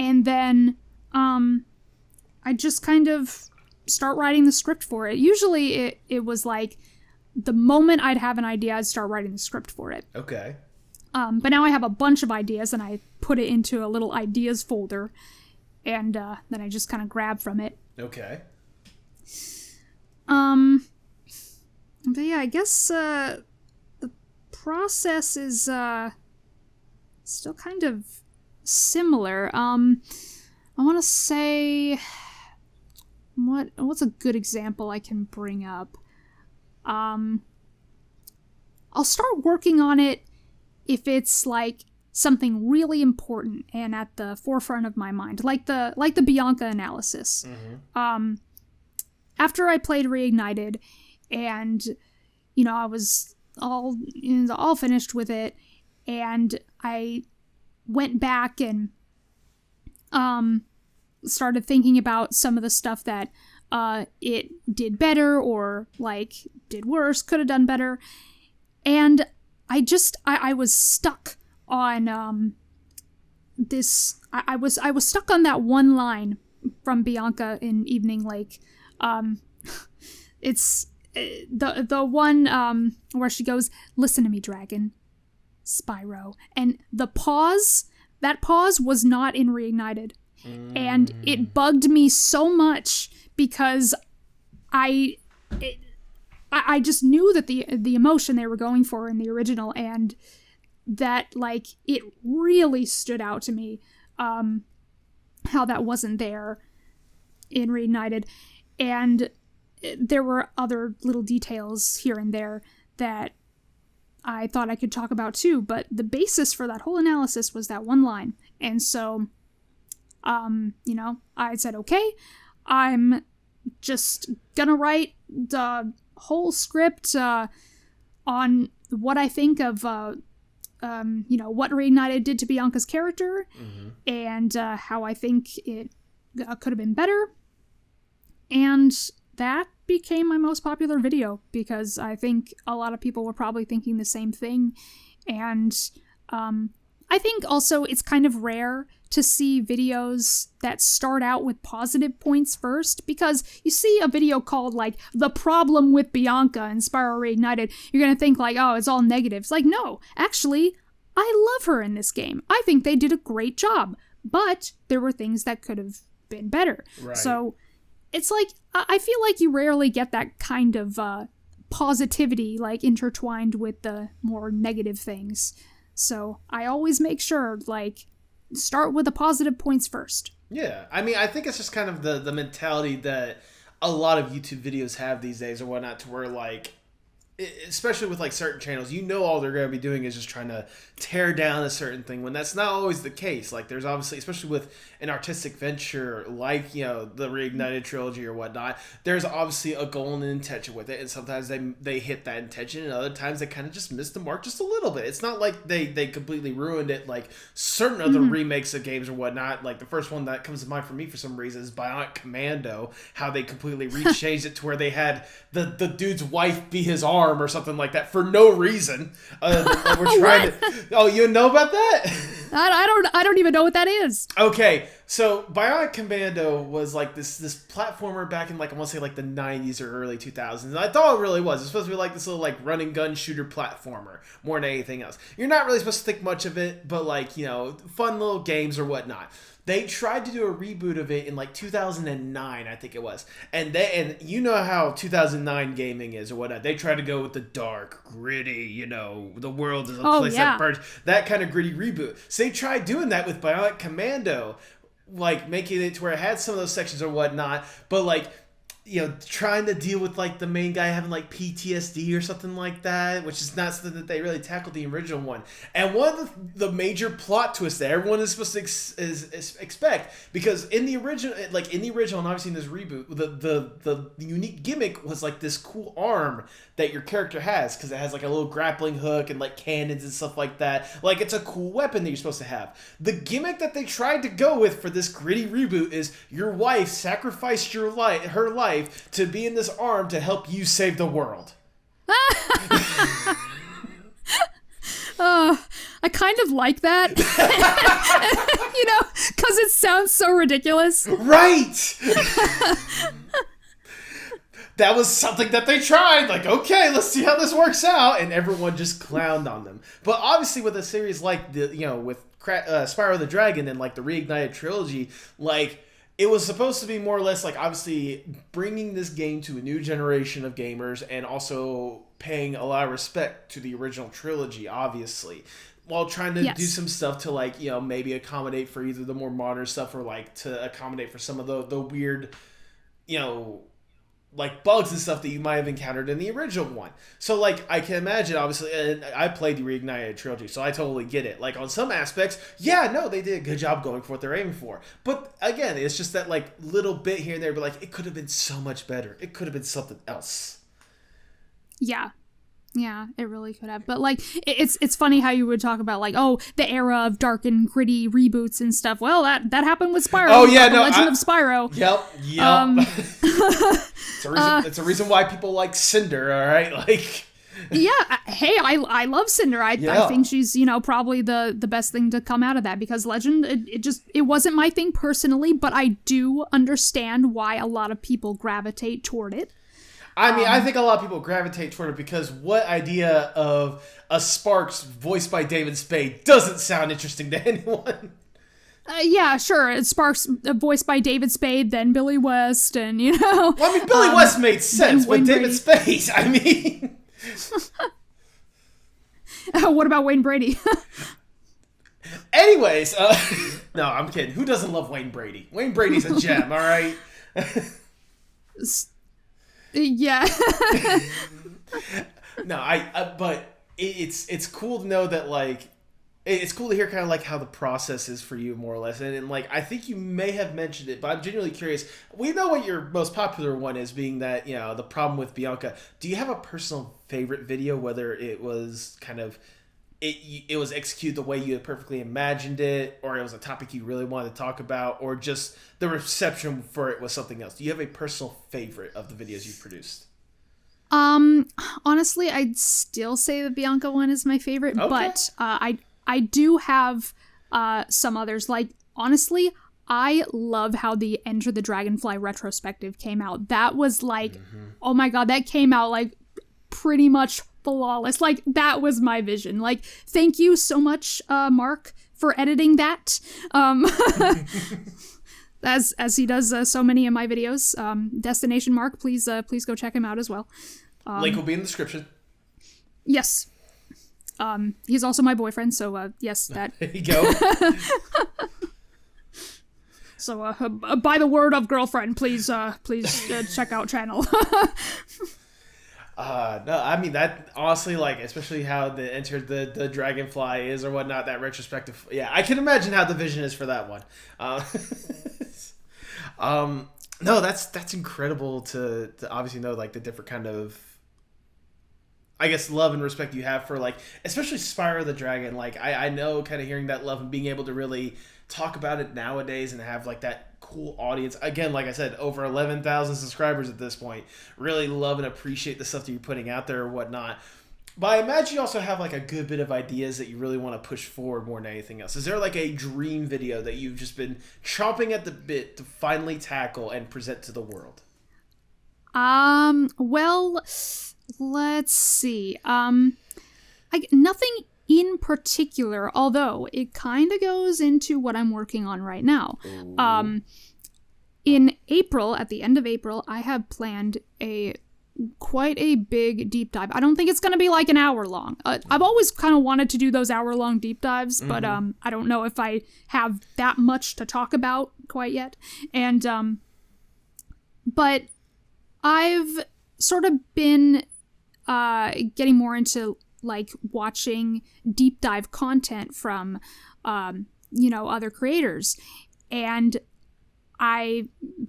and then I'd just kind of start writing the script for it. Usually it was like the moment I'd have an idea, I'd start writing the script for it. Okay. But now I have a bunch of ideas, and I put it into a little ideas folder, and then I just kind of grab from it. Okay. But yeah, I guess the process is still kind of similar. I want to say, what's a good example I can bring up? I'll start working on it if it's like something really important and at the forefront of my mind, like the Bianca analysis. After I played Reignited, and I was all finished with it, and I went back and started thinking about some of the stuff that it did better or like did worse, could have done better, and I was stuck on this. I was stuck on that one line from Bianca in Evening Lake. It's the one where she goes, "Listen to me, dragon, Spyro," and that pause was not in Reignited, and it bugged me so much because I just knew that the emotion they were going for in the original, and that like it really stood out to me how that wasn't there in Reignited. And there were other little details here and there that I thought I could talk about too, but the basis for that whole analysis was that one line. And so I said, okay, I'm just gonna write the whole script on what I think of what Reignited did to Bianca's character, and how I think it could have been better. And that became my most popular video because I think a lot of people were probably thinking the same thing. And I think also it's kind of rare to see videos that start out with positive points first, because you see a video called like "The Problem with Bianca" and Spyro Reignited, you're gonna think like, oh, it's all negatives. Like, no, actually, I love her in this game. I think they did a great job, but there were things that could have been better. Right. So it's like, I feel like you rarely get that kind of positivity like intertwined with the more negative things. So I always make sure, like, start with the positive points first. Yeah, I mean, I think it's just kind of the mentality that a lot of YouTube videos have these days or whatnot, to where, like, especially with, like, certain channels, all they're going to be doing is just trying to tear down a certain thing, when that's not always the case. Like, there's obviously, especially with an artistic venture like, the Reignited trilogy or whatnot, there's obviously a goal and an intention with it, and sometimes they hit that intention, and other times they kind of just miss the mark just a little bit. It's not like they completely ruined it, like certain other remakes of games or whatnot. Like, the first one that comes to mind for me for some reason is Bionic Commando, how they completely rechanged it to where they had the dude's wife be his arm or something like that for no reason. We're trying to... Oh, you know about that? I don't even know what that is. Okay, so Bionic Commando was like this platformer back in, like, I want to say like the 90s or early 2000s. And I thought it really was. It's supposed to be like this little like run and gun shooter platformer more than anything else. You're not really supposed to think much of it, but like, fun little games or whatnot. They tried to do a reboot of it in like 2009, I think it was. And you know how 2009 gaming is or whatnot. They tried to go with the dark, gritty, the world is a place that burns. That kind of gritty reboot. So they tried doing that with Bionic Commando, like making it to where it had some of those sections or whatnot, but like, trying to deal with like the main guy having like PTSD or something like that, which is not something that they really tackled the original one. And one of the major plot twists that everyone is supposed to expect, because in the original, and obviously in this reboot, the unique gimmick was like this cool arm that your character has, because it has like a little grappling hook and like cannons and stuff like that. Like, it's a cool weapon that you're supposed to have. The gimmick that they tried to go with for this gritty reboot is your wife sacrificed her life to be in this arm to help you save the world. I kind of like that. Because it sounds so ridiculous. Right! That was something that they tried. Like, okay, let's see how this works out. And everyone just clowned on them. But obviously with a series like, with Spyro the Dragon and like the Reignited trilogy, like, it was supposed to be more or less like obviously bringing this game to a new generation of gamers, and also paying a lot of respect to the original trilogy, obviously, while trying to do some stuff to like, maybe accommodate for either the more modern stuff or like to accommodate for some of the weird, like bugs and stuff that you might have encountered in the original one. So like, I can imagine, obviously, and I played the Reignited trilogy, so I totally get it. Like, on some aspects, they did a good job going for what they're aiming for. But again, it's just that like little bit here and there, but like, it could have been so much better. It could have been something else. Yeah. Yeah, it really could have. But, like, it's funny how you would talk about, like, oh, the era of dark and gritty reboots and stuff. Well, that happened with Spyro. Oh, yeah, no. Legend of Spyro. Yep. It's a reason why people like Cinder, all right? Like... Yeah, hey, I love Cinder. I think she's, probably the best thing to come out of that, because Legend, it wasn't my thing personally, but I do understand why a lot of people gravitate toward it. I mean, I think a lot of people gravitate toward it because what idea of a Sparks voiced by David Spade doesn't sound interesting to anyone? Yeah, sure. It's Sparks voiced by David Spade, then Billy West, and, Well, I mean, Billy West made sense, but David Spade, I mean... What about Wayne Brady? Anyways, no, I'm kidding. Who doesn't love Wayne Brady? Wayne Brady's a gem, all right? Yeah. No, but it's cool to know that, like, it's cool to hear kind of like how the process is for you, more or less. And like, I think you may have mentioned it, but I'm genuinely curious. We know what your most popular one is, being that, the problem with Bianca. Do you have a personal favorite video, whether it was kind of, it was executed the way you had perfectly imagined it, or it was a topic you really wanted to talk about, or just the reception for it was something else? Do you have a personal favorite of the videos you've produced? Honestly, I'd still say the Bianca one is my favorite, okay. But I do have some others. Like, honestly, I love how the Enter the Dragonfly retrospective came out. That was like, oh my god, that came out like pretty much flawless. Like, that was my vision. Like, thank you so much, Mark, for editing that. As he does so many of my videos. Destination Mark, please go check him out as well. Link will be in the description. Yes. He's also my boyfriend, so yes, that. There you go. So, by the word of girlfriend, please check out channel. No, I mean, that honestly, like, especially how the Enter the Dragonfly is or whatnot, that retrospective. Yeah, I can imagine how the vision is for that one. No, that's incredible to obviously know, like, the different kind of, I guess, love and respect you have for, like, especially Spyro the Dragon. Like, I know kind of hearing that love and being able to really talk about it nowadays and have, like, that cool audience. Again, like I said, over 11,000 subscribers at this point. Really love and appreciate the stuff that you're putting out there or whatnot. But I imagine you also have, like, a good bit of ideas that you really want to push forward more than anything else. Is there, like, a dream video that you've just been chomping at the bit to finally tackle and present to the world? Well, let's see. Nothing in particular, although it kind of goes into what I'm working on right now. Ooh. In April, at the end of April, I have planned quite a big deep dive. I don't think it's going to be like an hour long. I've always kind of wanted to do those hour-long deep dives, but I don't know if I have that much to talk about quite yet. And but I've sort of been getting more into, like, watching deep dive content from other creators, and I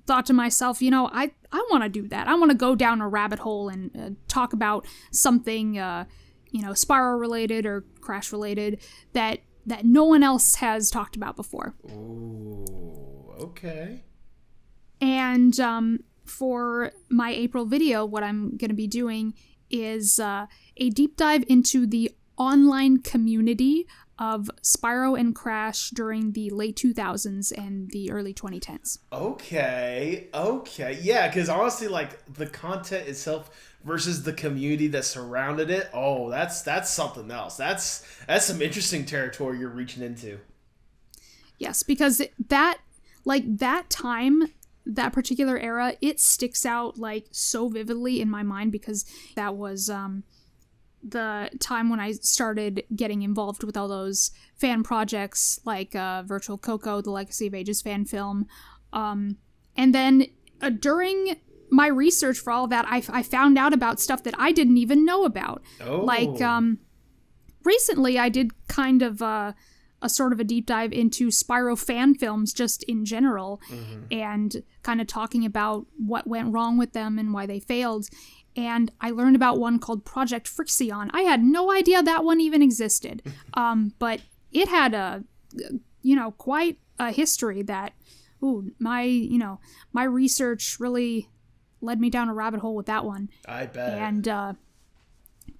thought to myself, I want to do that. I want to go down a rabbit hole and talk about something Spyro related or Crash related that no one else has talked about before. Ooh, okay. And for my April video, what I'm going to be doing is a deep dive into the online community of Spyro and Crash during the late 2000s and the early 2010s. Okay. Yeah, because honestly, like, the content itself versus the community that surrounded it, oh, that's something else. That's some interesting territory you're reaching into. Yes, because that time, that particular era, it sticks out, like, so vividly in my mind, because that was the time when I started getting involved with all those fan projects like Virtual Coco, the Legacy of Ages fan film. And then during my research for all of that, I found out about stuff that I didn't even know about. Oh. Like, recently I did kind of a sort of a deep dive into Spyro fan films just in general, and kind of talking about what went wrong with them and why they failed. and I learned about one called Project Frixion. I had no idea that one even existed, but it had quite a history that, my research really led me down a rabbit hole with that one. I bet. And,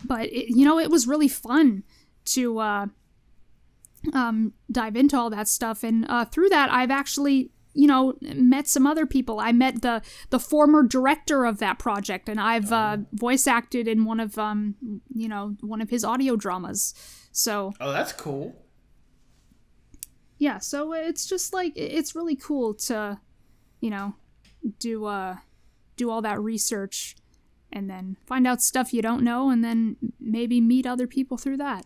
but it was really fun to dive into all that stuff. And through that, I've actually, met some other people. I met the former director of that project, and I've voice acted in one of his audio dramas. So. Oh, that's cool. Yeah, so it's just like, it's really cool to, do all that research and then find out stuff you don't know and then maybe meet other people through that.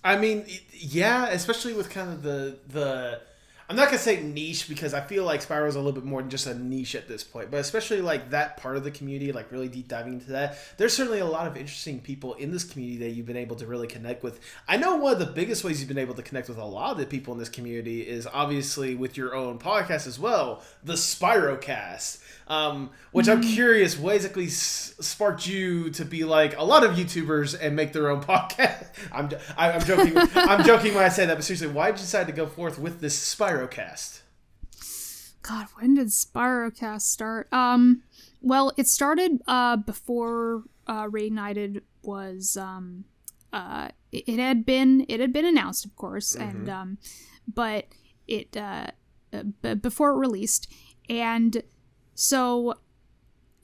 I mean, yeah, especially with kind of the I'm not going to say niche, because I feel like Spyro's a little bit more than just a niche at this point, but especially like that part of the community, like really deep diving into that, there's certainly a lot of interesting people in this community that you've been able to really connect with. I know one of the biggest ways you've been able to connect with a lot of the people in this community is obviously with your own podcast as well, the Spyrocast, which I'm curious what exactly sparked you to be like a lot of YouTubers and make their own podcast. I'm joking. I'm joking when I say that, but seriously, why did you decide to go forth with this Spyrocast? God, when did Spyrocast start? Well, it started before Reignited was it had been announced, of course, and but it before it released, and so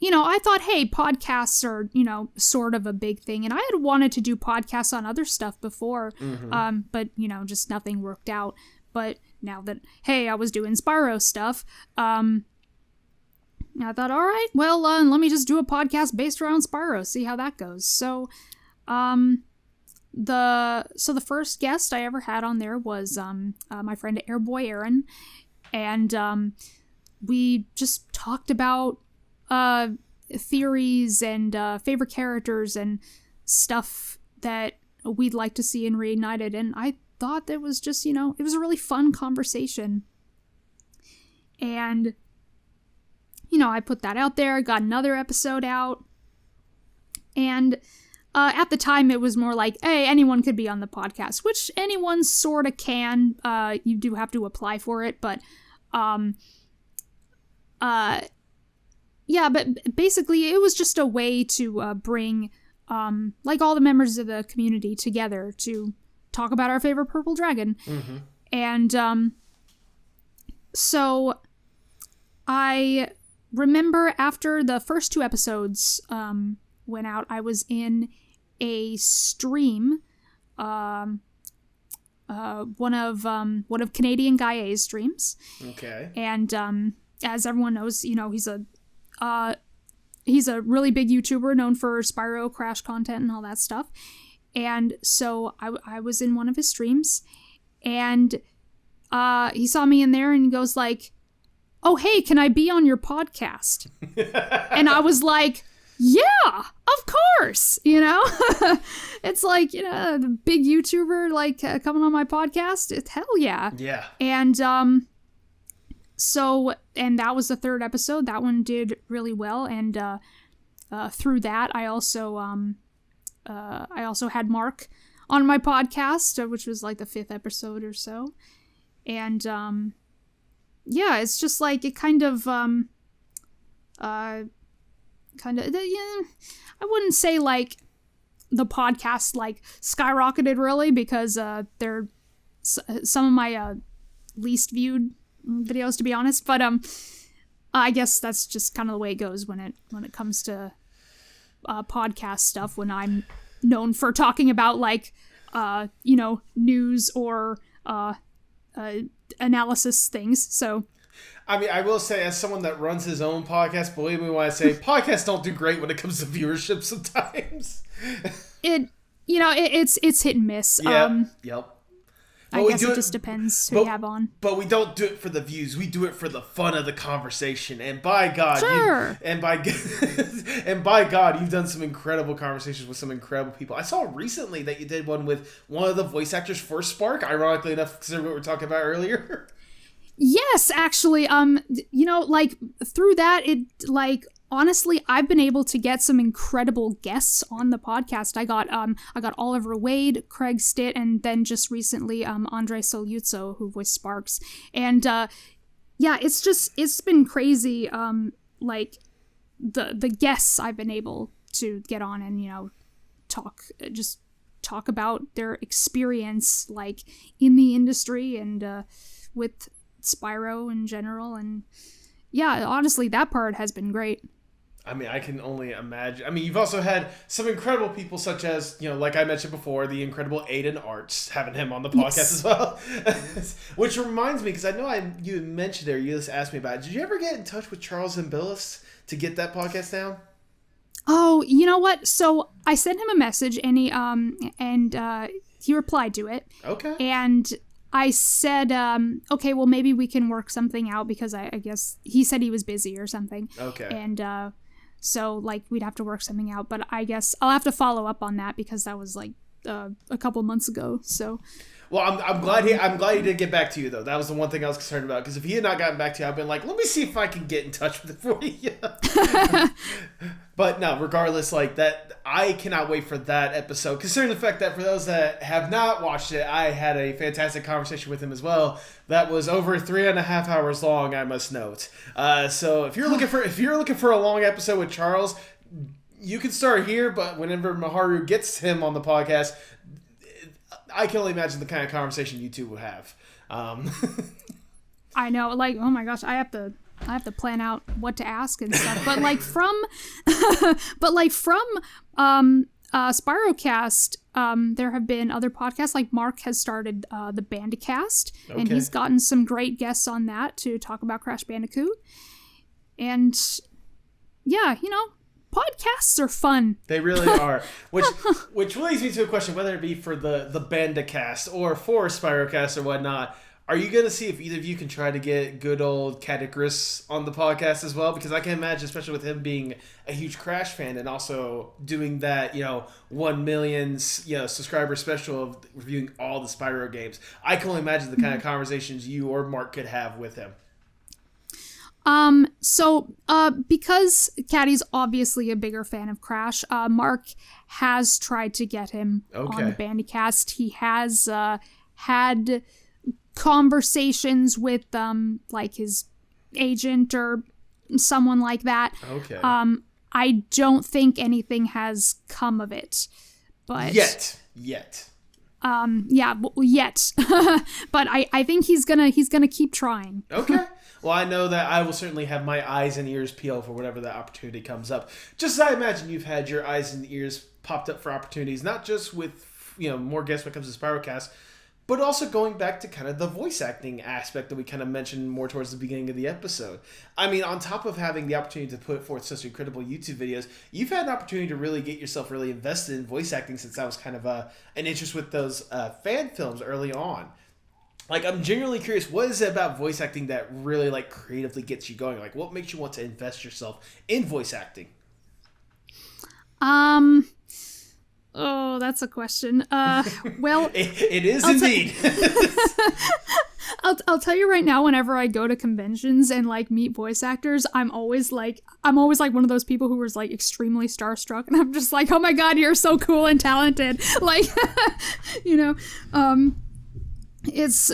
I thought, hey, podcasts are sort of a big thing, and I had wanted to do podcasts on other stuff before, but just nothing worked out. But now that, hey, I was doing Spyro stuff, I thought, all right, well, let me just do a podcast based around Spyro, see how that goes. So, the first guest I ever had on there was my friend Airboy Aaron, and we just talked about theories and favorite characters and stuff that we'd like to see in Reignited, and I thought that was just, it was a really fun conversation. And, I put that out there, got another episode out, and at the time it was more like, hey, anyone could be on the podcast, which anyone sort of can. You do have to apply for it, but, yeah, but basically it was just a way to bring, like, all the members of the community together to talk about our favorite purple dragon. And so I remember after the first two episodes went out, I was in a stream, one of Canadian Guy A's streams. Okay. And as everyone knows, he's a really big YouTuber known for Spyro Crash content and all that stuff. And so I was in one of his streams, and he saw me in there and he goes like, oh, hey, can I be on your podcast? And I was like, yeah, of course, It's like, the big YouTuber, like, coming on my podcast, hell yeah. Yeah. And so, and that was the third episode. That one did really well, and through that, I also had Mark on my podcast, which was like the fifth episode or so. And, yeah, it's just like, it kind of, I wouldn't say like the podcast like skyrocketed really, because they're some of my least viewed videos, to be honest. But I guess that's just kind of the way it goes when it comes to podcast stuff, when I'm known for talking about like news or analysis things. So I mean, I will say, as someone that runs his own podcast, believe me when I say podcasts don't do great when it comes to viewership sometimes. It's hit and miss. Yep. I guess it just depends who you have on. But we don't do it for the views. We do it for the fun of the conversation. And by God, sure. and by God, you've done some incredible conversations with some incredible people. I saw recently that you did one with one of the voice actors for Spark, ironically enough, considering what we were talking about earlier. Yes, actually, like through that, it like honestly, I've been able to get some incredible guests on the podcast. I got Oliver Wade, Craig Stitt, and then just recently Andre Soluzzo, who voiced Sparks. And yeah, it's been crazy. Like the guests I've been able to get on and talk about their experience like in the industry and with Spyro in general. And yeah, honestly, that part has been great. I mean, I can only imagine. I mean, you've also had some incredible people such as, like I mentioned before, the incredible Aiden Arts, having him on the podcast as well. Which reminds me, because I know you had mentioned there, you just asked me about it. Did you ever get in touch with Charles Zimbillis to get that podcast down? Oh, you know what? So I sent him a message and he replied to it. Okay. And I said, okay, well, maybe we can work something out because I guess he said he was busy or something. Okay. And so, like, we'd have to work something out. But I guess I'll have to follow up on that because that was, like, a couple months ago. So... Well, I'm glad he did get back to you, though. That was the one thing I was concerned about. Because if he had not gotten back to you, I've been like, let me see if I can get in touch with it for you. But no, regardless, like that, I cannot wait for that episode. Considering the fact that for those that have not watched it, I had a fantastic conversation with him as well. That was over 3.5 hours long, I must note. So if you're looking for a long episode with Charles, you can start here. But whenever Miharu gets him on the podcast, I can only imagine the kind of conversation you two would have. I know, like, oh my gosh, I have to plan out what to ask and stuff. But like from Spyrocast, there have been other podcasts. Like Mark has started the Bandicast, and he's gotten some great guests on that to talk about Crash Bandicoot. And yeah, podcasts are fun. They really are. Which leads me to a question, whether it be for the Bandicast or for Spyrocast or whatnot. Are you going to see if either of you can try to get good old Catechris on the podcast as well? Because I can imagine, especially with him being a huge Crash fan and also doing that, 1 million, subscriber special of reviewing all the Spyro games. I can only imagine the kind of conversations you or Mark could have with him. Because Caddy's obviously a bigger fan of Crash, Mark has tried to get him on the Bandicast. He has had conversations with like his agent or someone like that. Okay. I don't think anything has come of it, but yet. Yet. But I think he's gonna keep trying. Okay. Well, I know that I will certainly have my eyes and ears peeled for whatever that opportunity comes up. Just as I imagine you've had your eyes and ears popped up for opportunities, not just with more guests when it comes to Spyrocast, but also going back to kind of the voice acting aspect that we kind of mentioned more towards the beginning of the episode. I mean, on top of having the opportunity to put forth such incredible YouTube videos, you've had an opportunity to really get yourself really invested in voice acting since that was kind of an interest with those fan films early on. Like, I'm genuinely curious, what is it about voice acting that really, like, creatively gets you going? Like, what makes you want to invest yourself in voice acting? Oh, that's a question. Well, it is indeed. I'll tell you right now, whenever I go to conventions and like meet voice actors, I'm always like one of those people who was like extremely starstruck, and I'm just like, oh my god, you're so cool and talented. Like, it's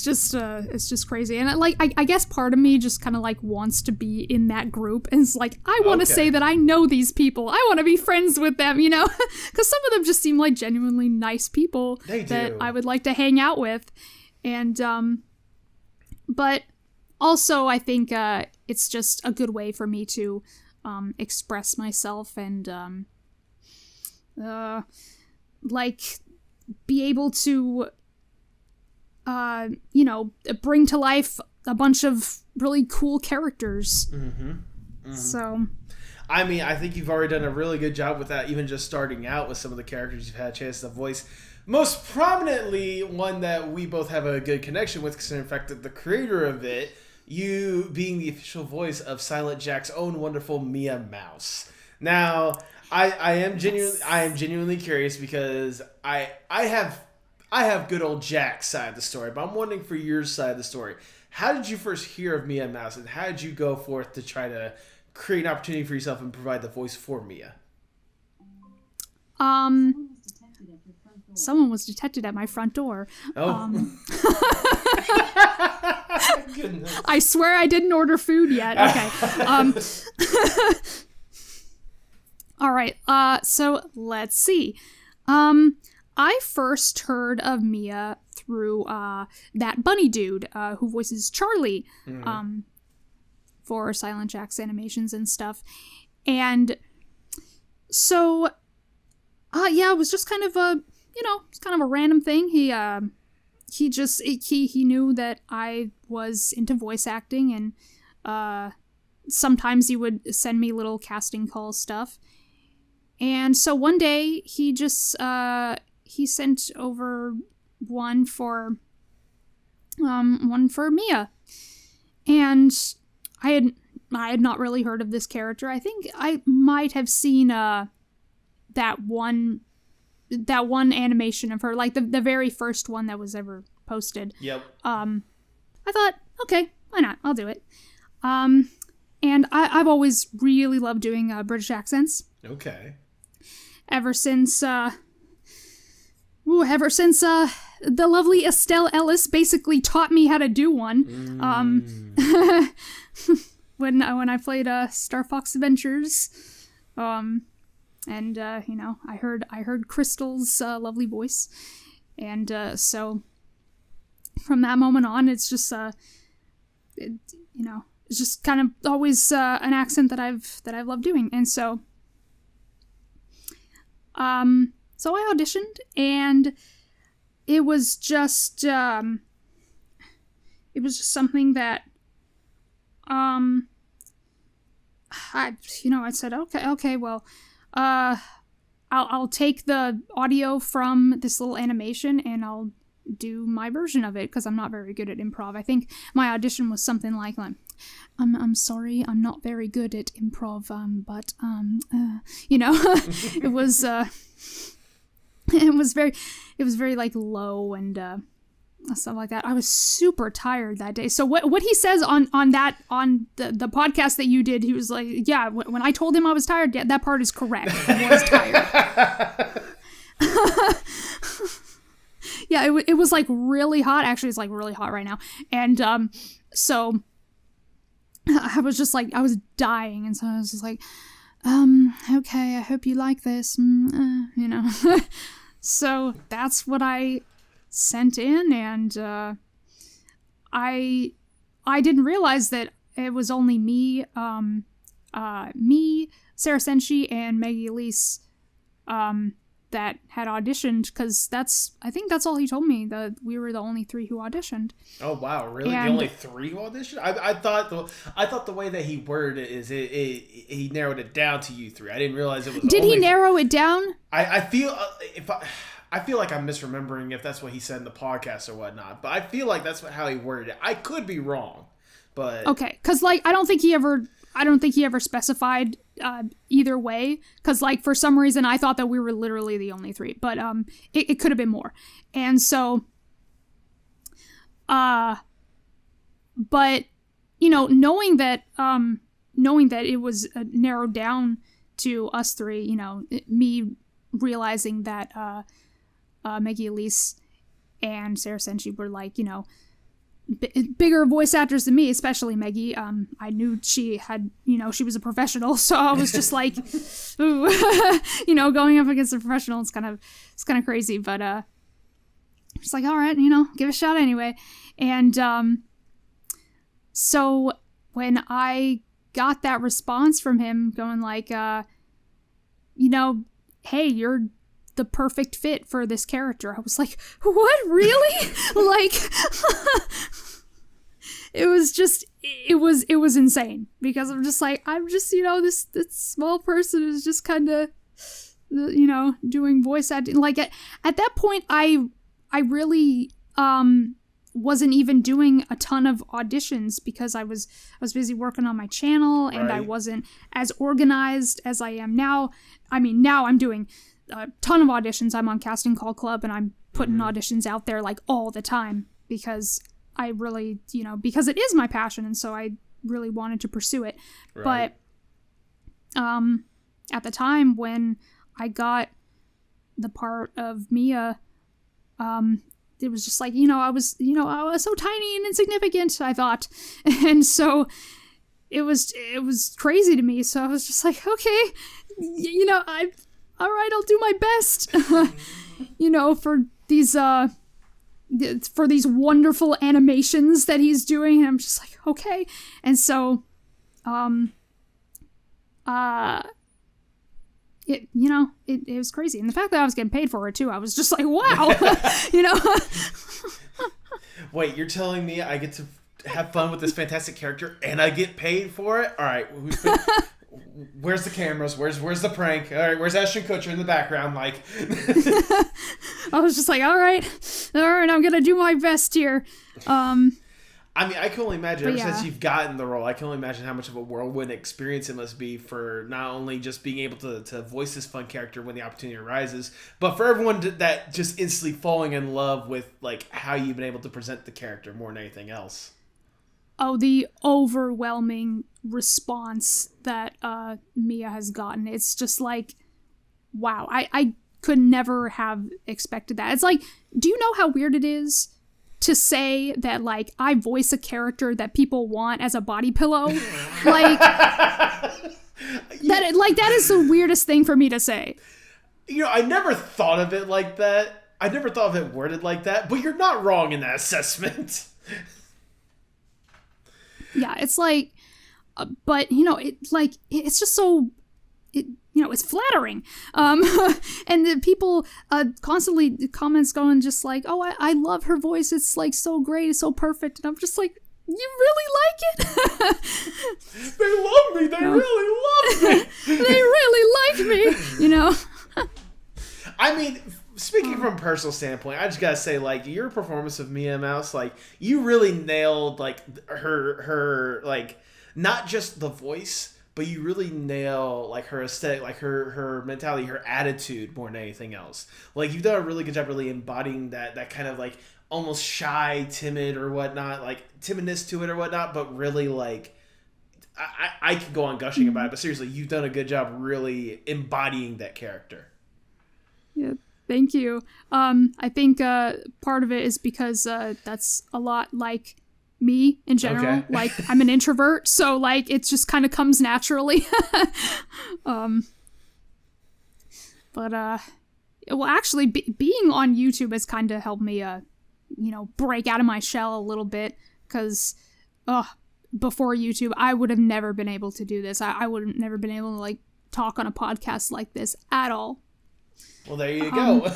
just crazy. And I guess part of me just kind of like wants to be in that group, and it's like, I want to say that I know these people, I want to be friends with them, because some of them just seem like genuinely nice people that I would like to hang out with. And but also I think it's just a good way for me to express myself and like be able to bring to life a bunch of really cool characters. Mm-hmm. Mm-hmm. So, I mean, I think you've already done a really good job with that, even just starting out with some of the characters you've had a chance to voice. Most prominently, one that we both have a good connection with, considering the fact that the creator of it, you being the official voice of Silent Jack's own wonderful Mia Mouse. Now, I am genuinely curious because I have good old Jack's side of the story, but I'm wondering for your side of the story. How did you first hear of Mia Mouse, and how did you go forth to try to create an opportunity for yourself and provide the voice for Mia? Someone was detected at my front door. Oh. I swear I didn't order food yet. Okay. All right. So let's see. I first heard of Mia through that bunny dude who voices Charlie for Silent Jack's animations and stuff. And so, it was just kind of it's kind of a random thing. He knew that I was into voice acting, and sometimes he would send me little casting call stuff. And so one day he just he sent over one for Mia, and I had not really heard of this character. I think I might have seen that one animation of her, like the very first one that was ever posted. Yep. I thought, okay, why not? I'll do it. And I've always really loved doing British accents. Okay. Ever since the lovely Estelle Ellis basically taught me how to do one. When I played Star Fox Adventures, and I heard Crystal's lovely voice, and so from that moment on, it's just it's just kind of always an accent that I've loved doing, and so I auditioned, and it was just something that I said, okay, well, I'll take the audio from this little animation and I'll do my version of it, because I'm not very good at improv. I think my audition was something like, I'm sorry, I'm not very good at improv, but it was very like low and stuff like that. I was super tired that day. So what he says on the podcast that you did, he was like, yeah, when I told him I was tired, yeah, that part is correct. I was tired. Yeah, it was like really hot. Actually, it's like really hot right now. And so I was just like, I was dying. And so I was just like, okay, I hope you like this. So that's what I sent in, and I didn't realize that it was only me, Sarah Senshi, and Maggie Elise that had auditioned, because I think that's all he told me, that we were the only 3 who auditioned. Oh wow, really? The only 3 who auditioned? I thought the way that he worded it is he narrowed it down to you 3. I didn't realize it was. Did he narrow it down? I feel I feel like I'm misremembering if that's what he said in the podcast or whatnot, but I feel like that's how he worded it. I could be wrong, but okay, because I don't think he ever specified either way, because for some reason I thought that we were literally the only 3, but it could have been more. And so but knowing that it was narrowed down to us 3, me realizing that Maggie Elise and Sarah Senshi were bigger voice actors than me, especially Maggie. I knew she had, she was a professional, so I was just like, ooh, going up against a professional, it's kind of crazy, but just like, all right, give it a shot anyway. And so when I got that response from him going hey, you're the perfect fit for this character, I was like, what, really? It was insane, because I'm just this small person is just kind of doing voice acting. At that point I really wasn't even doing a ton of auditions, because I was busy working on my channel, and I wasn't as organized as I am now. I mean, now I'm doing a ton of auditions. I'm on Casting Call Club, and I'm putting auditions out there all the time, because I really, because it is my passion, and so I really wanted to pursue it. Right. at the time when I got the part of Mia, it was just like, I was so tiny and insignificant, I thought. And so it was crazy to me. So I was just like, okay, all right, I'll do my best, for these wonderful animations that he's doing. And I'm just like, okay. And so, it was crazy. And the fact that I was getting paid for it too, I was just like, wow, Wait, you're telling me I get to have fun with this fantastic character and I get paid for it? All right, where's the cameras? Where's the prank? All right, where's Ashton Kutcher in the background? Like, I was just like, all right, I'm gonna do my best here. I mean, I can only imagine, since you've gotten the role, I can only imagine how much of a whirlwind experience it must be for not only just being able to voice this fun character when the opportunity arises, but for everyone that just instantly falling in love with, like, how you've been able to present the character more than anything else. Oh, the overwhelming response that Mia has gotten. It's just like, wow, I could never have expected that. It's like, do you know how weird it is to say that, like, I voice a character that people want as a body pillow? Like, that is the weirdest thing for me to say. I never thought of it like that. I never thought of it worded like that, but you're not wrong in that assessment. Yeah, it's like, but, it's just so, it's flattering. And the people constantly comments going just like, oh, I love her voice. It's like so great. It's so perfect. And I'm just like, you really like it? They love me. They really love me. They really like me, I mean, speaking from a personal standpoint, I just gotta say, like, your performance of Mia Mouse, like, you really nailed, like, her like, not just the voice, but you really nail, like, her aesthetic, like, her mentality, her attitude more than anything else. Like, you've done a really good job really embodying that kind of, like, almost shy, timid or whatnot, like, timidness to it or whatnot, but really, like, I could go on gushing about it, but seriously, you've done a good job really embodying that character. Yeah. Thank you. I think part of it is because that's a lot like me in general. Okay. Like, I'm an introvert, so, like, it just kind of comes naturally. But well, actually, being on YouTube has kind of helped me, break out of my shell a little bit, because before YouTube, I would have never been able to do this. I would have never been able to, like, talk on a podcast like this at all. Well, there you go.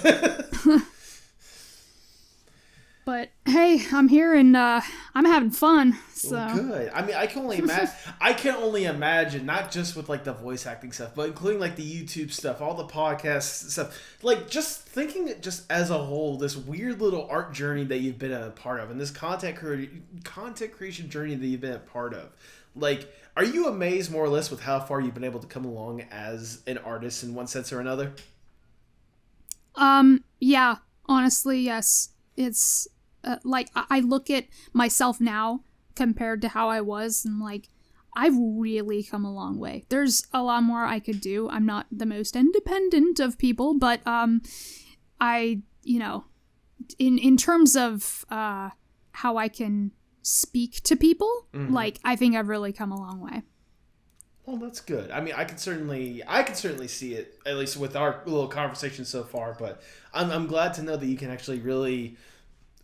But hey, I'm here and I'm having fun. So well, good. I mean, I can only imagine, not just with, like, the voice acting stuff, but including, like, the YouTube stuff, all the podcast stuff. Like, just thinking just as a whole, this weird little art journey that you've been a part of, and this content creation journey that you've been a part of. Like, are you amazed more or less with how far you've been able to come along as an artist in one sense or another? Yeah, honestly, yes. It's, like, I look at myself now compared to how I was, and, like, I've really come a long way. There's a lot more I could do. I'm not the most independent of people, but, I, in terms of, how I can speak to people, like, I think I've really come a long way. Well, that's good. I mean, I can certainly see it, at least with our little conversation so far. But I'm glad to know that you can actually really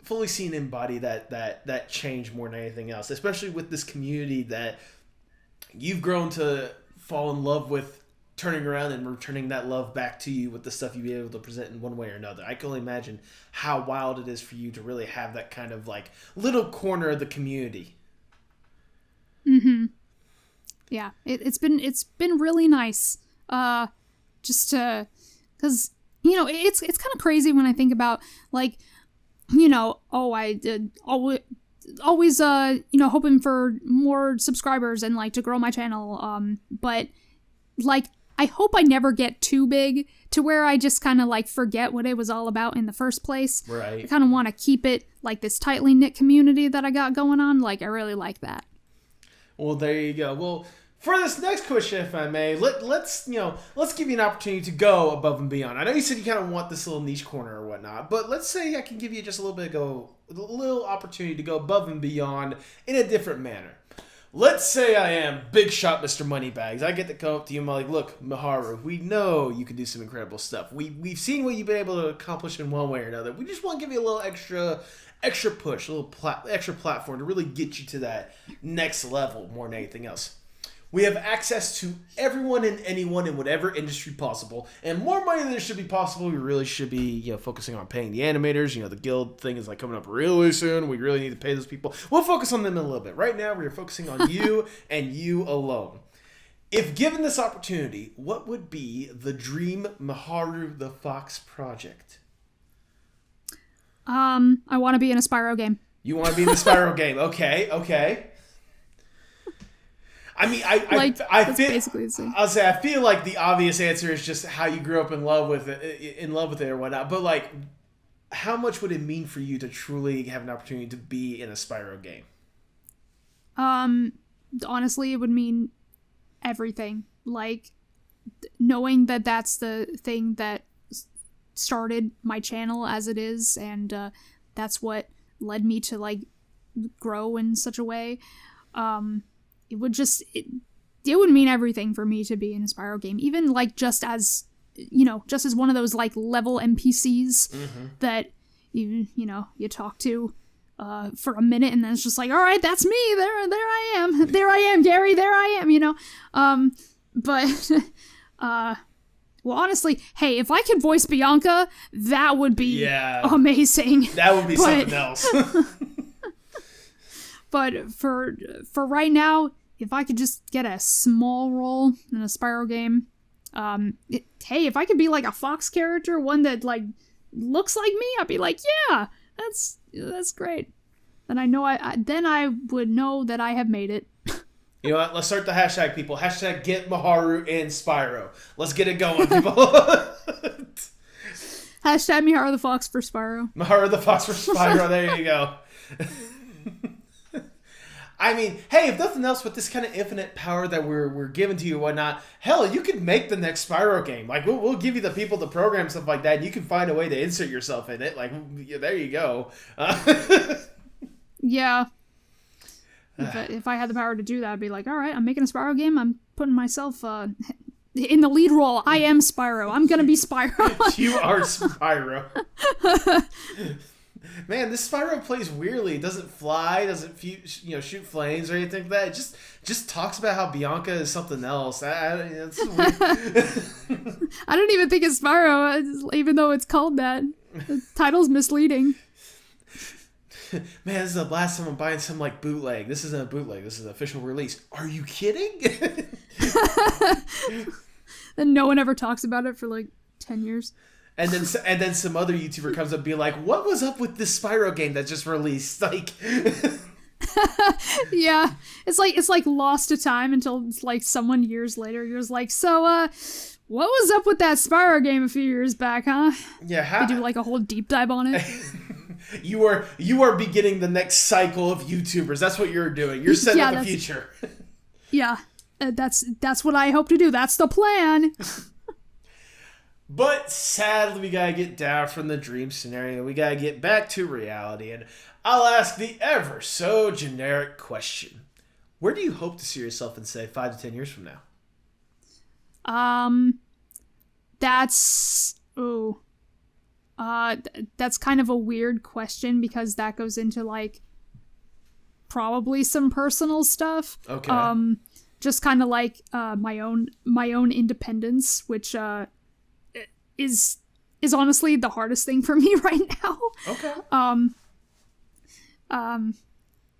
fully see and embody that change more than anything else, especially with this community that you've grown to fall in love with, turning around and returning that love back to you with the stuff you've been able to present in one way or another. I can only imagine how wild it is for you to really have that kind of, like, little corner of the community. Mm-hmm. Yeah, it's been really nice, just to, because, it's kind of crazy when I think about, like, I did always hoping for more subscribers and, like, to grow my channel, but, like, I hope I never get too big to where I just kind of, like, forget what it was all about in the first place. Right. I kind of want to keep it, like, this tightly knit community that I got going on. Like, I really like that. Well, there you go. Well, For this next question, if I may, let's give you an opportunity to go above and beyond. I know you said you kind of want this little niche corner or whatnot, but let's say I can give you just a little opportunity to go above and beyond in a different manner. Let's say I am Big Shot Mr. Moneybags. I get to come up to you and I'm like, look, Miharu, we know you can do some incredible stuff. We've seen what you've been able to accomplish in one way or another. We just want to give you a little extra push, a little extra platform to really get you to that next level more than anything else. We have access to everyone and anyone in whatever industry possible, and more money than there should be possible. We really should be, focusing on paying the animators. The guild thing is coming up really soon. We really need to pay those people. We'll focus on them in a little bit. Right now, we are focusing on you and you alone. If given this opportunity, what would be the dream Miharu the Fox project? I want to be in a Spyro game. You want to be in the Spyro game? Okay. I mean, I feel basically the same. I'll say I feel like the obvious answer is just how you grew up in love with it or whatnot. But how much would it mean for you to truly have an opportunity to be in a Spyro game? Honestly, it would mean everything. Knowing that that's the thing that started my channel as it is, and that's what led me to grow in such a way. It would mean everything for me to be in a Spyro game, even just as one of those level NPCs that you talk to for a minute, and then it's just all right, that's me. There I am, Gary. There I am. But well, honestly, hey, if I could voice Bianca, that would be amazing. That would be something else. But for right now, if I could just get a small role in a Spyro game, hey, if I could be a Fox character, one that looks like me, I'd be yeah, that's great. Then I know then I would know that I have made it. You know what? Let's start the hashtag, people. Hashtag get Miharu in Spyro. Let's get it going, people. Hashtag Miharu the Fox for Spyro. Miharu the Fox for Spyro. There you go. I mean, hey, if nothing else, with this kind of infinite power that we're given to you and whatnot, hell, you could make the next Spyro game. We'll give you the people to program stuff like that, and you can find a way to insert yourself in it. There you go. Yeah. If I had the power to do that, I'd be all right, I'm making a Spyro game. I'm putting myself in the lead role. I am Spyro. I'm going to be Spyro. You are Spyro. Man, this Spyro plays weirdly. It doesn't fly, doesn't shoot flames or anything like that. It just talks about how Bianca is something else. It's weird. I don't even think it's Spyro, even though it's called that. The title's misleading. Man, this is the last time I'm buying some bootleg. This isn't a bootleg. This is an official release. Are you kidding? And no one ever talks about it for 10 years. And then some other YouTuber comes up and be like, "What was up with this Spyro game that just released?" Yeah, it's lost to time until it's someone years later. You're so what was up with that Spyro game a few years back, huh? Yeah, they do a whole deep dive on it. You are beginning the next cycle of YouTubers. That's what you're doing. You're setting up the future. Yeah, that's what I hope to do. That's the plan. But sadly, we gotta get down from the dream scenario. We gotta get back to reality, and I'll ask the ever so generic question: where do you hope to see yourself in, say, 5 to 10 years from now? That's kind of a weird question, because that goes into probably some personal stuff. Okay. Just kind of my own independence, which is honestly the hardest thing for me right now. Okay.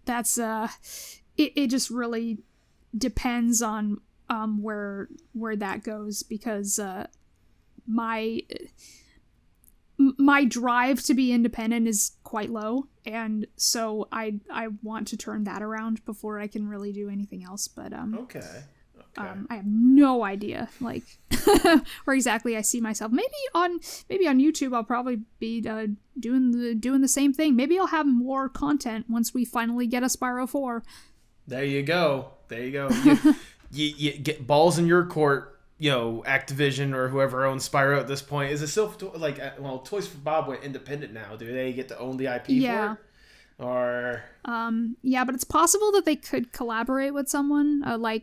That's it just really depends on where that goes, because my drive to be independent is quite low, and so I want to turn that around before I can really do anything else. But okay. I have no idea where exactly I see myself. Maybe on YouTube I'll probably be doing the same thing. Maybe I'll have more content once we finally get a Spyro 4. There you go. you get balls in your court. You know, Activision or whoever owns Spyro at this point. Is it still like, well, Toys for Bob went independent now. Do they get to own the IP for it? Or yeah, but it's possible that they could collaborate with someone. I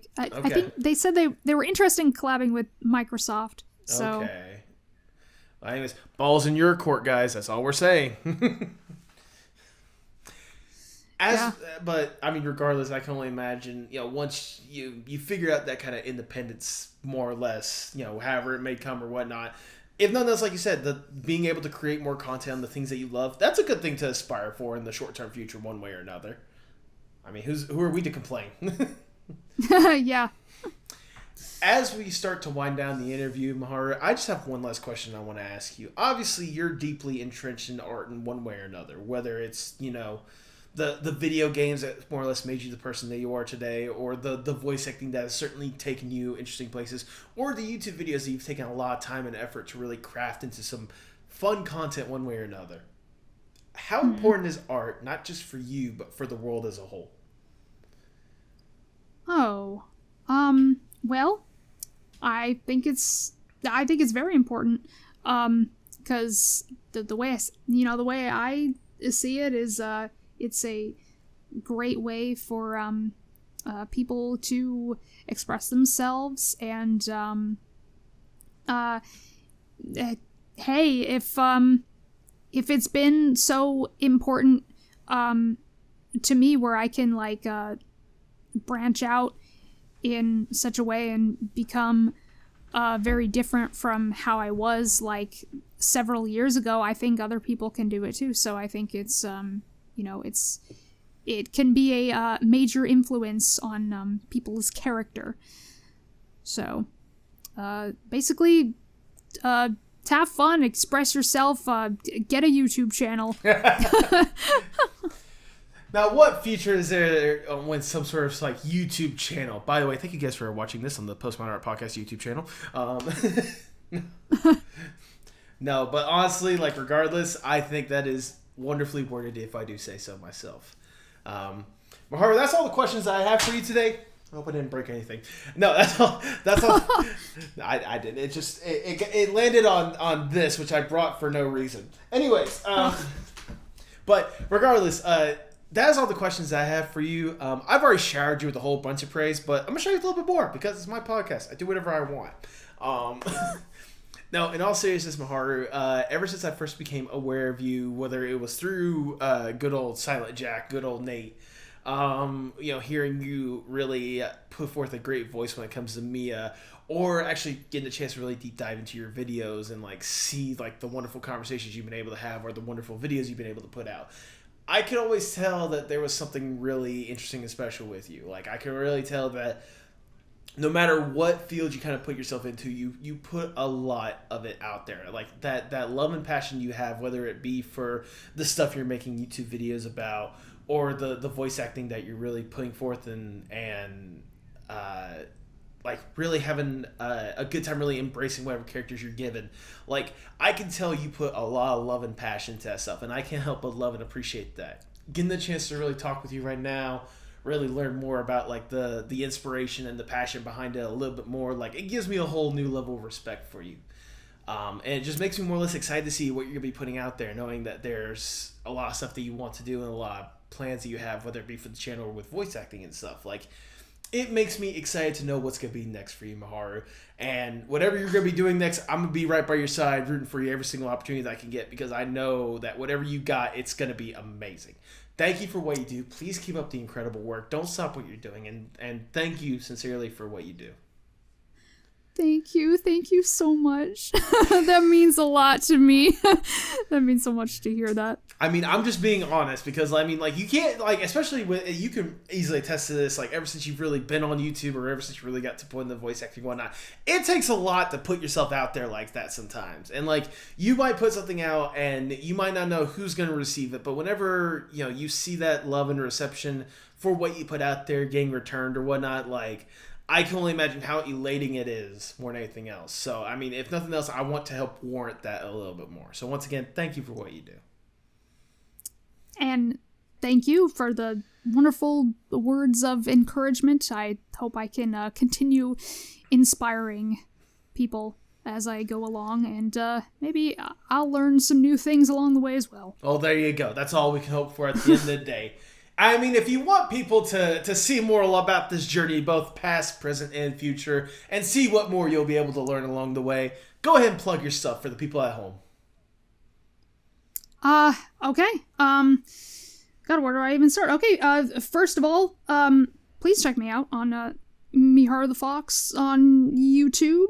think they said they were interested in collabing with Microsoft. So. Okay. Well, anyways, balls in your court, guys. That's all we're saying. But I mean, regardless, I can only imagine. You know, once you figure out that kind of independence, more or less, you know, however it may come or whatnot. If nothing else, like you said, the being able to create more content on the things that you love, that's a good thing to aspire for in the short-term future, one way or another. I mean, who are we to complain? Yeah. As we start to wind down the interview, Miharu, I just have one last question I want to ask you. Obviously, you're deeply entrenched in art in one way or another, whether it's, you know, the video games that more or less made you the person that you are today, or the voice acting that has certainly taken you interesting places, or the YouTube videos that you've taken a lot of time and effort to really craft into some fun content one way or another. How important is art, not just for you, but for the world as a whole? Well, I think it's very important, because the way I see it is, it's a great way for people to express themselves, and hey, if it's been so important to me, where I can like branch out in such a way and become very different from how I was like several years ago, I think other people can do it too. So I think it's it can be a major influence on people's character. So basically, have fun, express yourself, get a YouTube channel. Now, what feature is there when some sort of like YouTube channel? By the way, thank you guys for watching this on the Postmodern Art Podcast YouTube channel. No, but honestly, like regardless, I think that is wonderfully worded, if I do say so myself. Miharu, that's all the questions I have for you today. I hope I didn't break anything. No, that's all. That's all. I didn't. It just it landed on this, which I brought for no reason. Anyways, but regardless, that is all the questions I have for you. I've already showered you with a whole bunch of praise, but I'm gonna show you a little bit more because it's my podcast. I do whatever I want. No, in all seriousness, Miharu, ever since I first became aware of you, whether it was through good old Silent Jack, good old Nate, hearing you really put forth a great voice when it comes to Mia, or actually getting a chance to really deep dive into your videos and like see like the wonderful conversations you've been able to have or the wonderful videos you've been able to put out, I could always tell that there was something really interesting and special with you. Like I could really tell that no matter what field you kind of put yourself into, you put a lot of it out there. Like that love and passion you have, whether it be for the stuff you're making YouTube videos about, or the voice acting that you're really putting forth and like really having a good time, really embracing whatever characters you're given. Like I can tell you put a lot of love and passion to that stuff, and I can't help but love and appreciate that. Getting the chance to really talk with you right now, really learn more about like the inspiration and the passion behind it a little bit more, like it gives me a whole new level of respect for you. And it just makes me more or less excited to see what you're gonna be putting out there, knowing that there's a lot of stuff that you want to do and a lot of plans that you have, whether it be for the channel or with voice acting and stuff. Like it makes me excited to know what's gonna be next for you, Miharu. And whatever you're gonna be doing next, I'm gonna be right by your side, rooting for you every single opportunity that I can get, because I know that whatever you got, it's gonna be amazing. Thank you for what you do. Please keep up the incredible work. Don't stop what you're doing, and thank you sincerely for what you do. Thank you so much. That means a lot to me. That means so much to hear that. I mean, I'm just being honest, because I mean, like you can't, like, especially with, you can easily attest to this, like ever since you've really been on YouTube, or ever since you really got to put in the voice acting and whatnot, it takes a lot to put yourself out there like that sometimes. And like you might put something out and you might not know who's going to receive it, but whenever you see that love and reception for what you put out there getting returned or whatnot, like I can only imagine how elating it is more than anything else. So, I mean, if nothing else, I want to help warrant that a little bit more. So, once again, thank you for what you do. And thank you for the wonderful words of encouragement. I hope I can continue inspiring people as I go along, and maybe I'll learn some new things along the way as well. Oh, there you go. That's all we can hope for at the end of the day. I mean, if you want people to see more about this journey, both past, present, and future, and see what more you'll be able to learn along the way, go ahead and plug your stuff for the people at home. Okay. God, where do I even start? Okay, first of all, please check me out on, Miharu the Fox on YouTube.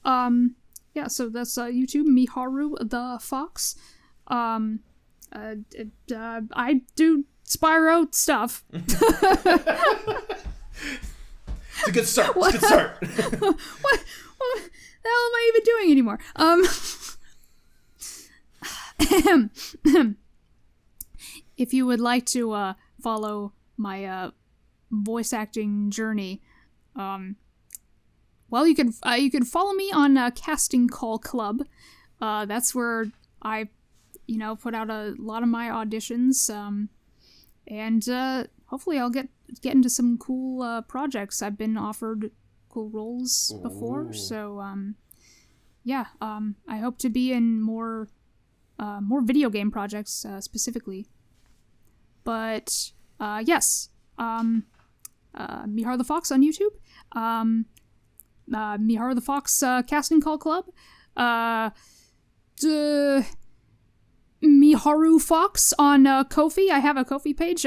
Yeah, so that's, YouTube, Miharu the Fox. I do Spyro stuff. It's a good start. It's a good start. What the hell am I even doing anymore? If you would like to follow my voice acting journey, well, you could follow me on Casting Call Club. That's where I, put out a lot of my auditions. And hopefully I'll get into some cool projects. I've been offered cool roles before, so yeah. I hope to be in more video game projects specifically. But yes, Miharu the Fox on YouTube. Miharu the Fox Casting Call Club. Miharu Fox on Ko-fi. I have a Ko-fi page.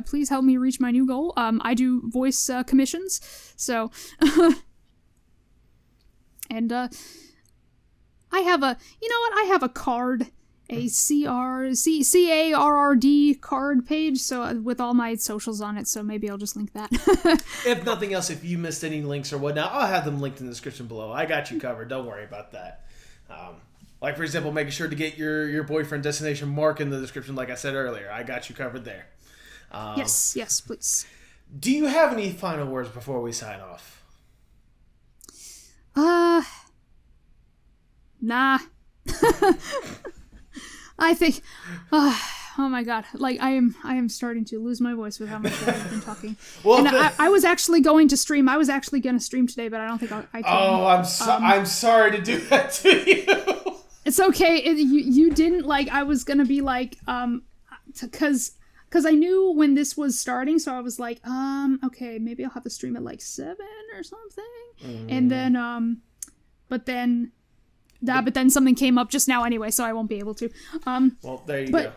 Please help me reach my new goal. I do voice commissions, so and I have a I have a card, a CARRD card page, so with all my socials on it. So maybe I'll just link that. If nothing else, if you missed any links or whatnot, I'll have them linked in the description below. I got you covered. Don't worry about that. Like, for example, making sure to get your boyfriend destination Mark in the description, like I said earlier. I got you covered there. Yes, please. Do you have any final words before we sign off? Nah. I think, oh my god, like I am starting to lose my voice with how much I've been talking. Well, and I was actually going to stream. I was actually going to stream today, but I don't think I can. Oh, I'm sorry to do that to you. It's okay. You didn't, like, I was gonna be like, because I knew when this was starting, so I was like, okay, maybe I'll have to stream at like 7 or something, and then, but then something came up just now anyway, so I won't be able to. Well, there you go.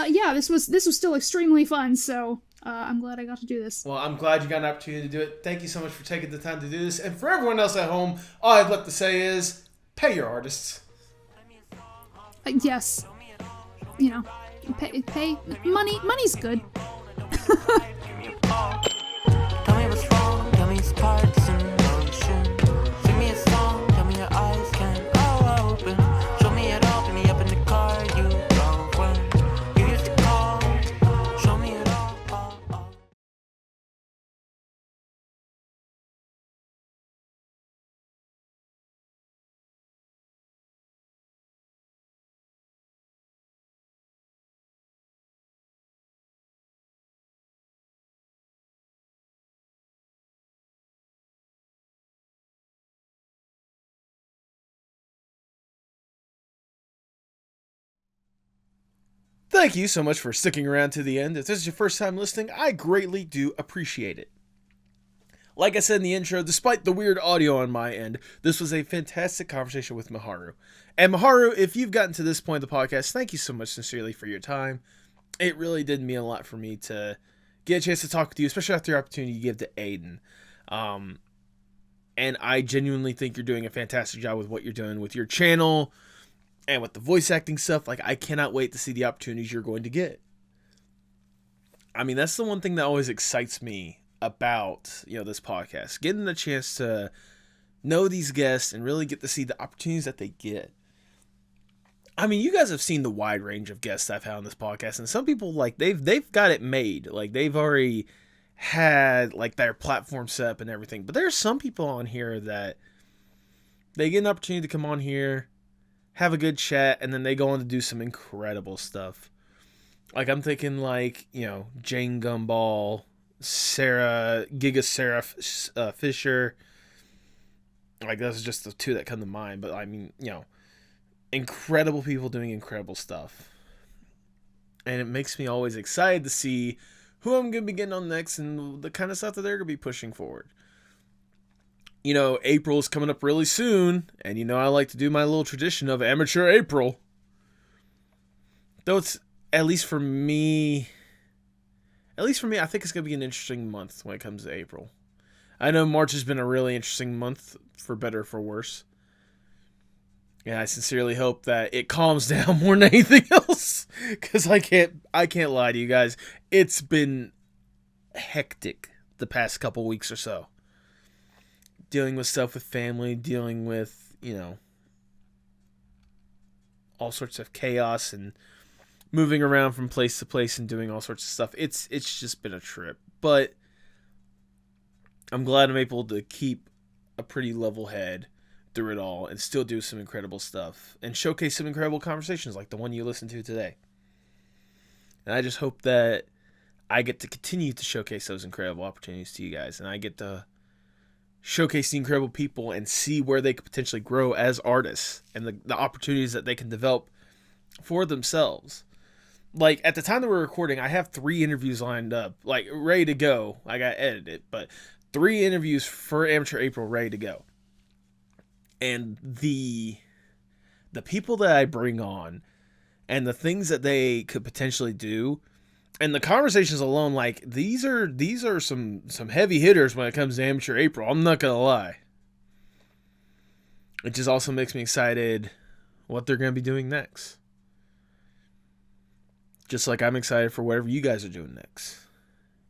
Yeah, this was still extremely fun, so I'm glad I got to do this. Well, I'm glad you got an opportunity to do it. Thank you so much for taking the time to do this, and for everyone else at home, all I'd like to say is, pay your artists. Yes, pay money's good. Tell me what's wrong, tell me parts in motion. Sing me a song, tell me your eyes can open. Show me it all, pick me up in the car you drove when you used to call. Show me it all. Thank you so much for sticking around to the end. If this is your first time listening, I greatly do appreciate it. Like I said in the intro, despite the weird audio on my end, this was a fantastic conversation with Miharu. And Miharu, if you've gotten to this point of the podcast, thank you so much sincerely for your time. It really did mean a lot for me to get a chance to talk with you, especially after the opportunity you give to Aiden. And I genuinely think you're doing a fantastic job with what you're doing with your channel and with the voice acting stuff. Like, I cannot wait to see the opportunities you're going to get. I mean, that's the one thing that always excites me about, this podcast. Getting the chance to know these guests and really get to see the opportunities that they get. I mean, you guys have seen the wide range of guests I've had on this podcast, and some people, like, they've got it made. Like, they've already had, like, their platform set up and everything. But there's some people on here that they get an opportunity to come on here, have a good chat, and then they go on to do some incredible stuff. Like, I'm thinking, like, Jane Gumball, Sarah Fisher. Like, those are just the two that come to mind. But, I mean, incredible people doing incredible stuff. And it makes me always excited to see who I'm going to be getting on next and the kind of stuff that they're going to be pushing forward. April is coming up really soon. And, I like to do my little tradition of Amateur April. Though it's, at least for me, I think it's going to be an interesting month when it comes to April. I know March has been a really interesting month, for better or for worse. And I sincerely hope that it calms down more than anything else. Because I can't lie to you guys. It's been hectic the past couple weeks or so. Dealing with stuff with family, dealing with, all sorts of chaos and moving around from place to place and doing all sorts of stuff. It's just been a trip. But I'm glad I'm able to keep a pretty level head through it all and still do some incredible stuff and showcase some incredible conversations like the one you listened to today. And I just hope that I get to continue to showcase those incredible opportunities to you guys, and I get to showcase the incredible people and see where they could potentially grow as artists and the opportunities that they can develop for themselves. Like, at the time that we're recording, I have 3 interviews lined up, like, ready to go. I got to edit it, but 3 interviews for Amateur April ready to go. And the people that I bring on and the things that they could potentially do and the conversations alone, like, these are some heavy hitters when it comes to Amateur April. I'm not going to lie. It just also makes me excited what they're going to be doing next. Just like I'm excited for whatever you guys are doing next.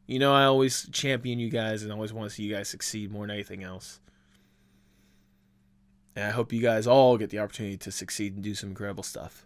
I always champion you guys and always want to see you guys succeed more than anything else. And I hope you guys all get the opportunity to succeed and do some incredible stuff.